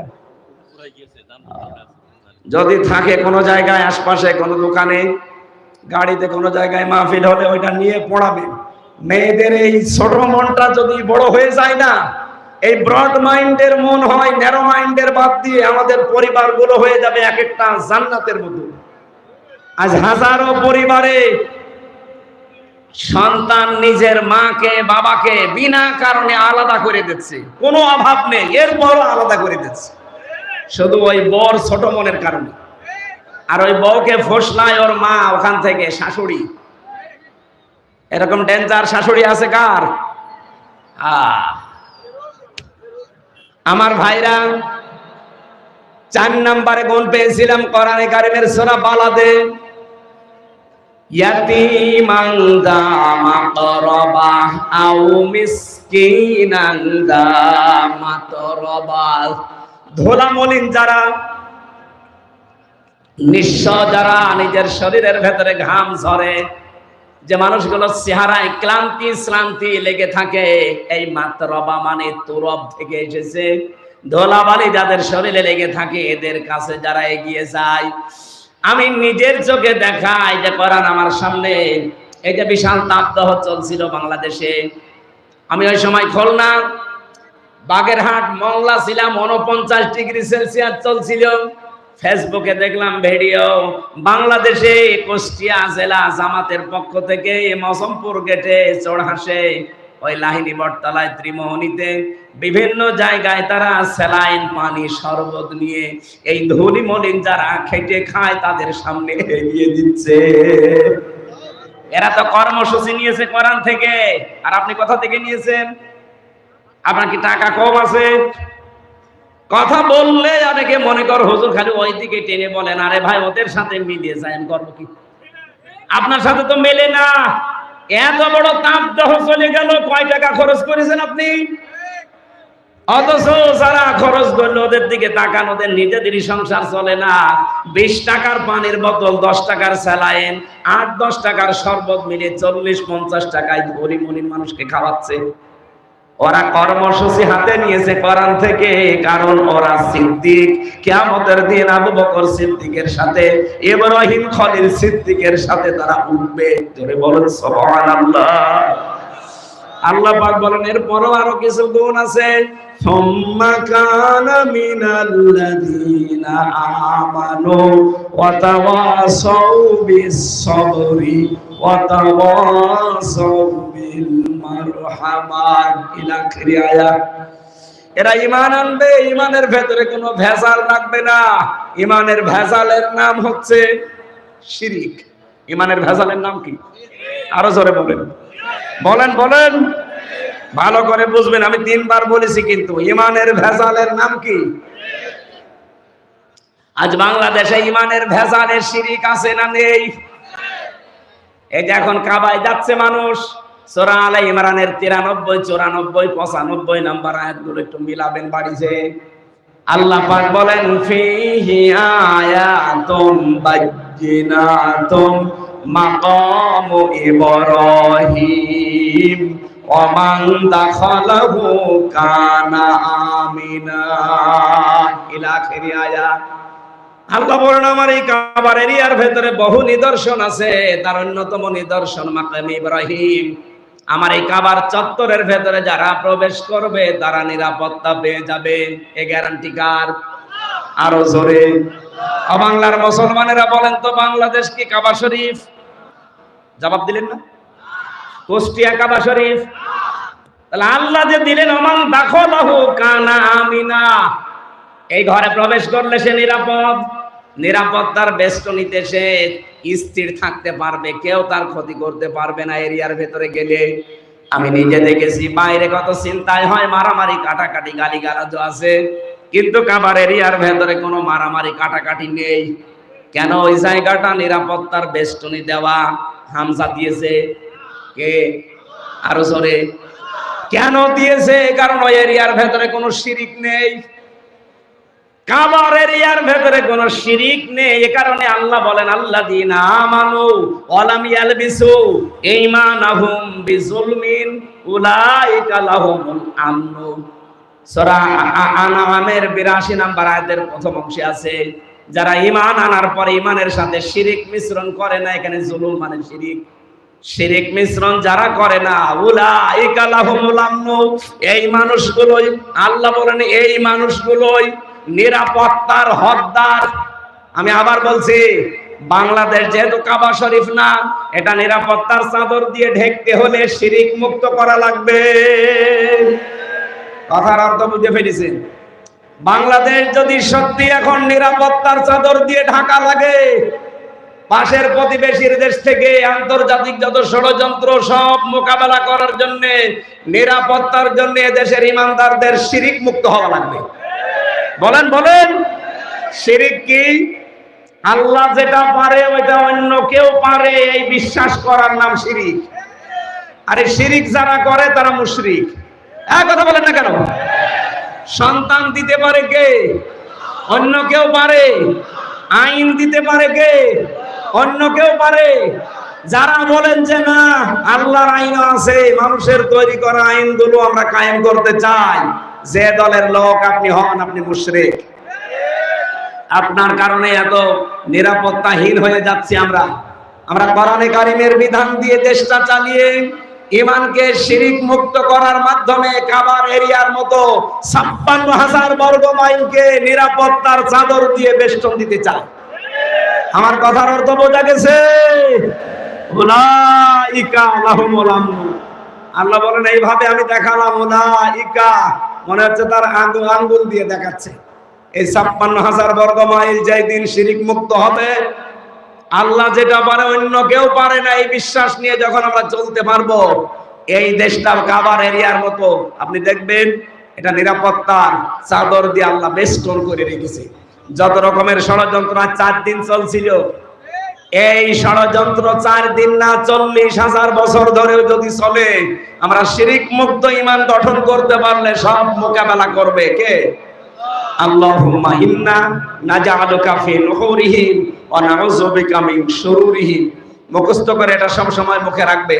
যদি থাকে কোনো জায়গায় আশপাশে কোনো দোকানে, গাড়িতে কোনো জায়গায় মাহফিল হলে ওইটা নিয়ে পড়াবেন। মেয়েদের এই ছোট মনটা যদি বড় হয়ে যায় না, এই ব্রড মাইন্ডের মন হয়, ন্যারো মাইন্ডের বাদ দিয়ে আমাদের পরিবারগুলো হয়ে যাবে এক একটা জান্নাতের মতো। আজ হাজারো পরিবারে সন্তান নিজের মাকে বাবাকে বিনা কারণে আলাদা করে দিচ্ছে, কোনো অভাব নেই, এরপরও আলাদা করে দিচ্ছে, শুধু ওই বর ছোট মনের কারণে। আর ওই বউকে ফসলায় ওর মা, ওখান থেকে শাশুড়ি। এরকম ডেঞ্জার শাশুড়ি আছে কার? আমার ভাইরা, 4 নম্বরে গুণ পেয়েছিলাম কোরআনে কারিমের সূরা বালাদে, ইয়াতীমান যা মাকরাবা আও মিসকিনান যা মাতরাবা। ধোলা মলিন যারা, নিঃস্ব যারা, নিজের শরীরের ভেতরে ঘাম ঝরে, যে মানুষগুলো চেহারায় ক্লান্তি শ্রান্তি লেগে থাকে, এই মাতরবা মানে তুরব থেকে এসেছে, ধোলাবালি যাদের শরীরে লেগে থাকে, এদের কাছে যারা এগিয়ে যায়, আমি নিজের চোখে দেখাই যে কোরআন আমার সামনে, এই যে বিশাল তাপদাহ চলছিল বাংলাদেশে, আমি ওই সময় খুলনা বাগেরহাট মংলা ছিলাম, 49°C চলছিল। ফেসবুকে দেখলাম ভিডিও, বাংলাদেশে কুষ্টিয়া জেলা জামাতের পক্ষ থেকে মৌসুমপুর গেটে চড়হাসে, ওই লাহিনী বটতলায় ত্রিমোহনীতে বিভিন্ন জায়গায় তারা স্যালাইন পানি শরবত নিয়ে এই ধনী মলিন যারা খেটে খায় তাদের সামনে এগিয়ে দিচ্ছে। এরা তো কর্মসূচি নিয়েছে কোরআন থেকে, আর আপনি কোথা থেকে নিয়েছেন? আপনার কি টাকা কম আছে? কথা বললে অনেকে মনে কর হুজুর খালি ওই দিকে টেনে বলেন, আরে ভাই ওদের সাথে মিলিয়ে যায়, আমি করবো কি? আপনার সাথে তো মেলে না। এত বড় তাপদাহ চলে গেল, কয় টাকা খরচ করেছেন আপনি? অথচ যারা খরচ করলো ওদের দিকে তাকান, ওদের নিজেদেরই সংসার চলে না। 20 টাকার পানির বোতল, 10 টাকার স্যালাইন, 8-10 টাকার শরবত মিলে 40-50 টাকায় ধনী মলিন মানুষকে খাওয়াচ্ছে। ওরা কর্মসূচি হাতে নিয়েছে কোরআন থেকে, কারণ ওরা সিদ্দিক। কিয়ামতের দিন আবু বকর সিদ্দিকের সাথে, ইব্রাহিম খলিল সিদ্দিকের সাথে তারা উঠবে। জোরে বলেন সুবহানাল্লাহ। আল্লাহ পাক বলেন এরপরও আরো কিছু গুণ আছে। সুম্মা কানা মিনাল্লাযীনা আমানু ওয়া তাওয়াসাউ বিস-সাবরি ওয়া তাওয়াসাউ বিল মারহামা ইলা আখিরি আয়াত। এরা ঈমান আনবে, ঈমানের ভেতরে কোনো ভেজাল রাখবে না। ঈমানের ভেজালের নাম হচ্ছে শিরিক। ঈমানের ভেজালের নাম কি? আরো জোরে বলেন, বলেন বলেন, ভালো করে বুঝবেন। আমি 3 বার বলেছি, কিন্তু ঈমানের ভেজালের নাম কি? আজ বাংলাদেশে ঈমানের ভেজালের শিরিক আছে না নেই? এই যে এখন কাবায় যাচ্ছে মানুষ, সূরা আলে ইমরানের 93, 94, 95 নাম্বার আয়াতগুলো একটু মিলাবেন বাড়িতে। আল্লাহ পাক বলেন ফিহি আয়াতুম বায়্যিনাতুম মাকামু ইব্রাহিম ওয়া মান দাখালাহু কানা আমিনা ইলা আখিরি আয়াত। আল্লাহ বলেন আমার এই কাবার এরিয়ার ভেতরে বহু নিদর্শন আছে, তার অন্যতম নিদর্শন মাকাম ইব্রাহিম। আমার এই কাবার চত্বরের ভেতরে যারা প্রবেশ করবে তারা নিরাপত্তা পেয়ে যাবে। এই গ্যারান্টি কার? আরো জোরে। বাংলার মুসলমানেরা বলেন তো, বাংলাদেশ কি কাবা শরীফ? জবাব দিলেন না। কুষ্টিয়া কাবা শরীফ? তাহলে আল্লাহ যে দিলেন ওমান দাখালাহু কানা আমিনা, এই ঘরে প্রবেশ করলে সে নিরাপদ। নিরাপত্তার বেষ্টনীতে সে স্থির থাকতে পারবে, কেউ তার ক্ষতি করতে পারবে না এরিয়ার ভেতরে গেলে। আমি নিজে দেখেছি বাইরে কত চিন্তায় হয়, মারামারি কাটাকাটি গালিগালাজ আছে, কিন্তু কাবার এরিয়ার ভেতরে কোনো মারামারি কাটাকাটি নেই। কেন? ওই জায়গাটা নিরাপত্তার বেষ্টনী দেওয়া। হামজা দিয়েছে কে? আরো জোরে। কেন দিয়েছে? কারণ ওই এরিয়ার ভেতরে কোনো শিরিক নেই। কাবার এরিয়ার ভেতরে কোনো শিরিক নেই, এ কারণে আল্লাহ বলেন আল্লাযীনা আমানু ওয়া লাম ইয়ালবিসু ঈমানাহুম বিজুলমিন উলাইকা লাহুমুল আমনু। সূরা আনআমের 82 নাম্বার আয়াতের প্রথম অংশে আছে, যারা ঈমান আনার পরে ঈমানের সাথে শিরিক মিশ্রণ করে না, এখানে জুলুম মানে শিরিক, শিরিক মিশ্রণ যারা করে না, উলাইকা লাহুমুল আমনু, এই মানুষগুলোই আল্লাহ বলেন এই মানুষগুলোই নিরাপত্তার হকদার। আমি আবার বলছি, বাংলাদেশ যেহেতু কাবা শরীফ না, এটা নিরাপত্তার চাদর দিয়ে ঢেকতে হলে শিরিক মুক্ত করা লাগবে। কথার অর্থ বুঝে ফেলেছেন? বাংলাদেশ যদি সত্যি এখন নিরাপত্তার চাদর দিয়ে ঢাকা লাগে, পাশের প্রতিবেশীর দেশ থেকে আন্তর্জাতিক যত ষড়যন্ত্র সব মোকাবেলা করার জন্য, নিরাপত্তার জন্য দেশের ইমানদারদের শিরিক মুক্ত হওয়া লাগবে। বলেন বলেন, শিরিক কি? আল্লাহ যেটা পারে ওইটা অন্য কেউ পারে, এই বিশ্বাস করার নাম শিরিক। আরে শিরিক যারা করে তারা মুশরিক। কথা বলেন না কেন? সন্তান দিতে পারে কে? অন্য কেউ পারে। আইন দিতে পারে কে? অন্য কেউ পারে। যারা বলেন যে না আল্লাহর আইন আছে, মানুষের তৈরি করা আইনগুলো আমরা কায়েম করতে চাই, যে দলের লোক আপনি হন, আপনি মুশরিক। আপনার কারণে এত নিরাপত্তাহীন হয়ে যাচ্ছি আমরা। আমরা কোরআনে কারিমের বিধান দিয়ে দেশটা চালিয়ে ইমানকে শিরিক মুক্ত করার মাধ্যমে কাবার এরিয়ার মতো ৫৬,০০০ বর্গ মাইলকে নিরাপত্তার চাদর দিয়ে বেষ্টন দিতে চায়। আমার কথার অর্থ বোঝা গেছে? উলাইকা লাহুমুল আমন। আল্লাহ বলেন এইভাবে আমি দেখালাম, উলাইকা মনে হচ্ছে তার আঙ্গুল দিয়ে দেখাচ্ছে। এই ৫৬,০০০ বর্গ মাইল যেই দিন শিরিক মুক্ত হবে, আল্লাহ যেটা পারে অন্য কেউ পারে না, এই বিশ্বাস নিয়ে যখন আমরা চলতে পারবো, এই দেশটা কাবার এরিয়ার মতো আপনি দেখবেন এটা নিরাপত্তার চাদর দিয়ে আল্লাহ বেষ্টন করে রেখেছে। যত রকমের ষড়যন্ত্র ৪ দিন চলছিল, এই ষড়যন্ত্র ৪ দিন না ৪০,০০০ বছর ধরেও যদি চলে, আমরা শিরিক মুক্ত ঈমান গঠন করতে পারলে সব মোকাবেলা করবে কে? আল্লাহুম্মা ইন্না নাজআলুকা ফি নুহুরিহিম ওয়া নাউযু বিকা মিন শুরুরিহিম। মুখস্থ করে এটা সব সময় মুখে রাখবে।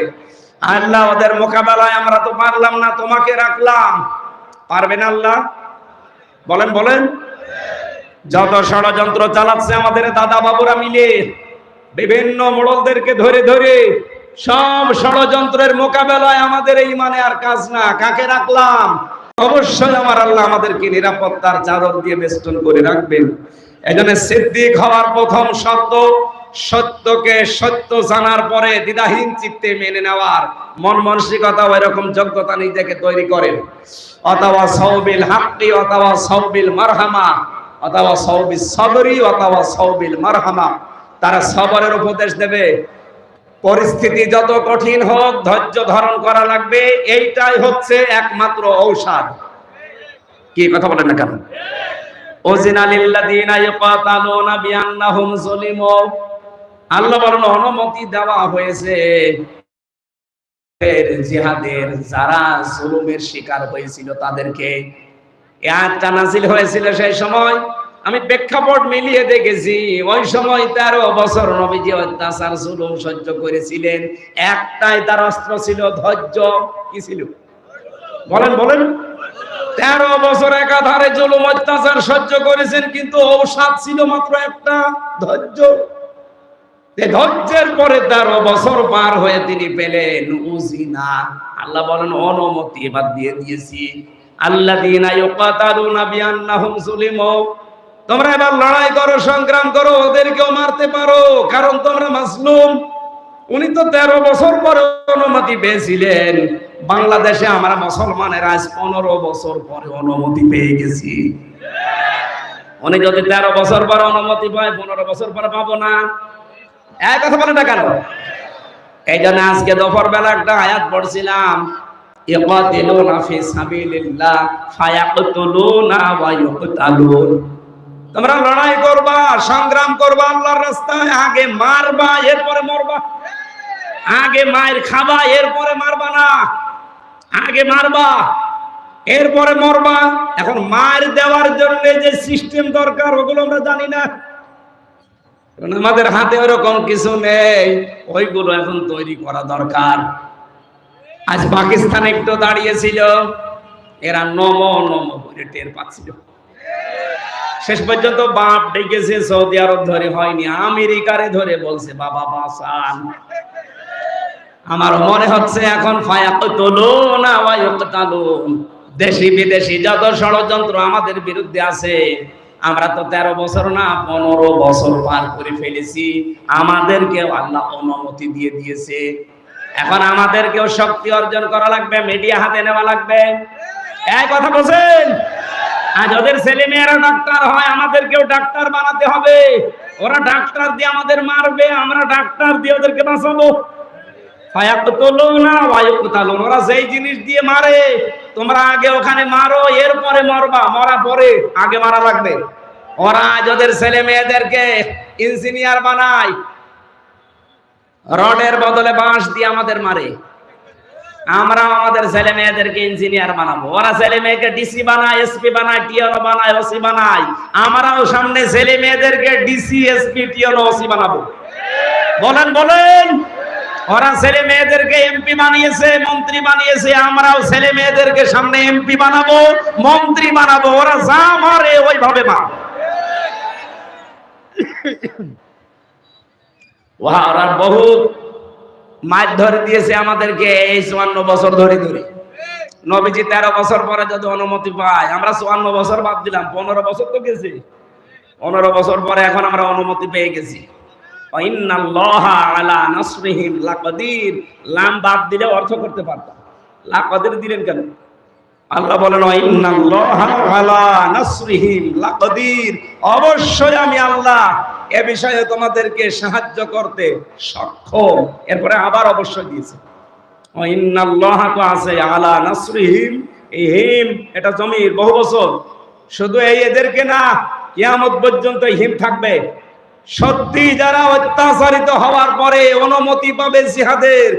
আল্লাহ ওদের মোকাবেলায় আমরা তো পারলাম না, তোমাকে রাখলাম। পারবেন আল্লাহ? বলেন বলেন। যত ষড়যন্ত্র চালাচ্ছে আমাদের দাদা বাবুরা মিলে, বিভিন্ন মোড়লদেরকে ধরে ধরে, সব ষড়যন্ত্রের মোকাবেলায় আমাদের এই মানে আর কাজ না। কাকে রাখলাম? অবশ্যই আমার আল্লাহ আমাদেরকে নিরাপত্তার চাদর দিয়ে বেষ্টন করে রাখবেন। এজন্য সিদ্দিক হওয়ার প্রথম শর্ত, সত্যকে সত্য জানার পরে দ্বিধাহীন চিত্তে মেনে নেওয়ার মন মানসিকতা, ওই রকম যোগ্যতা নিজেকে তৈরি করেন। অথবা সাউবিল হাক্কি অথবা সাউবিল মারহামা অথবা সাউবিস সবরি অথবা সাউবিল মারহামা। তারা সবরের উপদেশ দেবে, পরিস্থিতি যত কঠিন হোক ধৈর্য ধারণ করা লাগবে, এইটাই হচ্ছে একমাত্র ঔষধ। কি কথা বলেন না কেন? উযিনা লিল্লাযিনা ইয়াকাতালুনা বিআন্নাহুম যুলিমু। আল্লাহ বলেন অনুমতি দেওয়া হয়েছে জিহাদের যারা জুলুমের শিকার হয়েছিল তাদেরকে। এই আয়াতটা নাযিল হয়েছিল সেই সময়, আমি প্রেক্ষাপট মিলিয়ে দেখেছি, ওই সময় ১৩ বছর নবীজি অত্যাচার জুলুম সহ্য করেছিলেন। একটাই তার অস্ত্র ছিল ধৈর্য। কি ছিল? বলেন বলেন। ১৩ বছর একাধারে জুলুম অত্যাচার সহ্য করেছেন, কিন্তু ঔষধ ছিল মাত্র একটা, ধৈর্য। ধৈর্যের পরে ১৩ বছর পার হয়ে তিনি পেলেন উযিনা। আল্লাহ বলেন অনুমতি এবার দিয়ে দিয়েছি। আল্লাযীনা ইয়াকাতালুনা বিআন্নাহুম যুলিমু। তোমরা এবার লড়াই করো, সংগ্রাম করো, ওদেরকেও মারতে পারো, কারণ তোমরা মাজলুম। উনি তো ১৩ বছর পরে অনুমতি পেয়েছিলেন। বাংলাদেশে আমরা মুসলমানের আজ ১৫ বছর পরে অনুমতি পেয়ে গেছি। উনি যদি ১৩ বছর পরে অনুমতি পায়, ১৫ বছর পরে পাবো না? এক কথা বলেন না কেন? এই জন্য আজকে দুপুর বেলা একটা আয়াত পড়ছিলাম, ইয়াকাতিলুনা ফি সাবিলিল্লাহ ফায়াকতুলুনা ওয়া ইউকতালুন। তোমরা লড়াই করবা, সংগ্রাম করবা আল্লাহর রাস্তায়, আগে মারবা এরপরে মরবা। আগে মায়ের খাবা এরপরে মারবা না, আগে মারবা এরপরে মরবা। এখন মার দেওয়ার জন্য যে সিস্টেম দরকার ওগুলো আমরা জানি না, কারণ আমাদের হাতে ওরকম কিছু নেই। ওইগুলো এখন তৈরি করা দরকার। আজ পাকিস্তান একটু দাঁড়িয়েছিল, এরা নমো নমো করে টের পাচ্ছিল। শেষ পর্যন্ত বাপ ডেকেছে, সৌদি আরব ধরে হয়নি, আমেরিকারে ধরে বলছে বাবা বাঁচান। আমার মনে হচ্ছে এখন ফায়াকতুলুনা ওয়া ইউকতালুন। দেশি বিদেশি যত ষড়যন্ত্র আমাদের বিরুদ্ধে আছে, আমরা তো ১৩ বছর না ১৫ বছর পার করে ফেলেছি। আমাদেরকেও আল্লাহ অনুমতি দিয়ে দিয়েছে। এখন আমাদেরকেও শক্তি অর্জন করা লাগবে, মিডিয়া হাতে নেওয়া লাগবে। এই কথা বলছেন? আজ ওদের ছেলে মেয়েরা ডাক্তার হয়, আমাদেরকেও ডাক্তার বানাতে হবে। ওরা ডাক্তার দিয়ে আমাদের মারবে, আমরা ডাক্তার দিয়ে ওদেরকে বাঁচাবো। ফায়াকতুলুনা ওয়া ইউকতালুন। ওরা যেই জিনিস দিয়ে মারে, তোমরা আগে ওখানে মারো, এরপরে মরবা। মরা পরে, আগে মারা লাগবে। ওরা আজ ওদের ছেলে মেয়েদেরকে ইঞ্জিনিয়ার বানায়, রডের বদলে বাঁশ দিয়ে আমাদের মারে। আমরা আমাদের ছেলে মেয়েদেরকে ইঞ্জিনিয়ার বানাবো। ওরা ছেলে মেয়েকে ডিসি বানায়, এসপি বানায়, টিএনও বানায়, ওসি বানায়। আমরাও সামনে ছেলে মেয়েদেরকে ডিসি, এসপি, টিএনও, ওসি বানাবো। বলেন বলেন। ওরা ছেলে মেয়েদেরকে এমপি বানিয়েছে, মন্ত্রী বানিয়েছে, আমরাও ছেলে মেয়েদেরকে সামনে এমপি বানাবো, মন্ত্রী বানাবো। ওরা যা মারে ওইভাবে মার। ওরা বহুত মাছ ধরে দিয়েছে আমাদেরকে এই 54 বছর ধরে ধরে। নবীজি 13 বছর পরে যদি অনুমতি পায়, আমরা 54 বছর বাদ দিলাম, 15 বছর তো গেছে। 15 বছর পরে এখন আমরা অনুমতি পেয়ে গেছি। ইন্নাল্লাহা আলা নাসরিহিম লাকাদির, লাম বাদ দিলে অর্থ করতে পারতাম, লাকাদির দিলেন কেন? আল্লাহ বলেন ইন্নাল্লাহা আলা নাসরিহিম লাকাদির, অবশ্যই আমি আল্লাহ এ বিষয়ে তোমাদেরকে সাহায্য করতে সক্ষম। এরপরে আবার অবশ্যই দিয়েছে ইন্নাল্লাহা, তো আছে আলা নাসরিহিম, এই হিম এটা জমির বহু বছর, শুধু এই এদেরকে না, কিয়ামত পর্যন্ত হিম থাকবে। সত্যি যারা অত্যাচারিত হওয়ার পরে অনুমতি পাবে জিহাদের,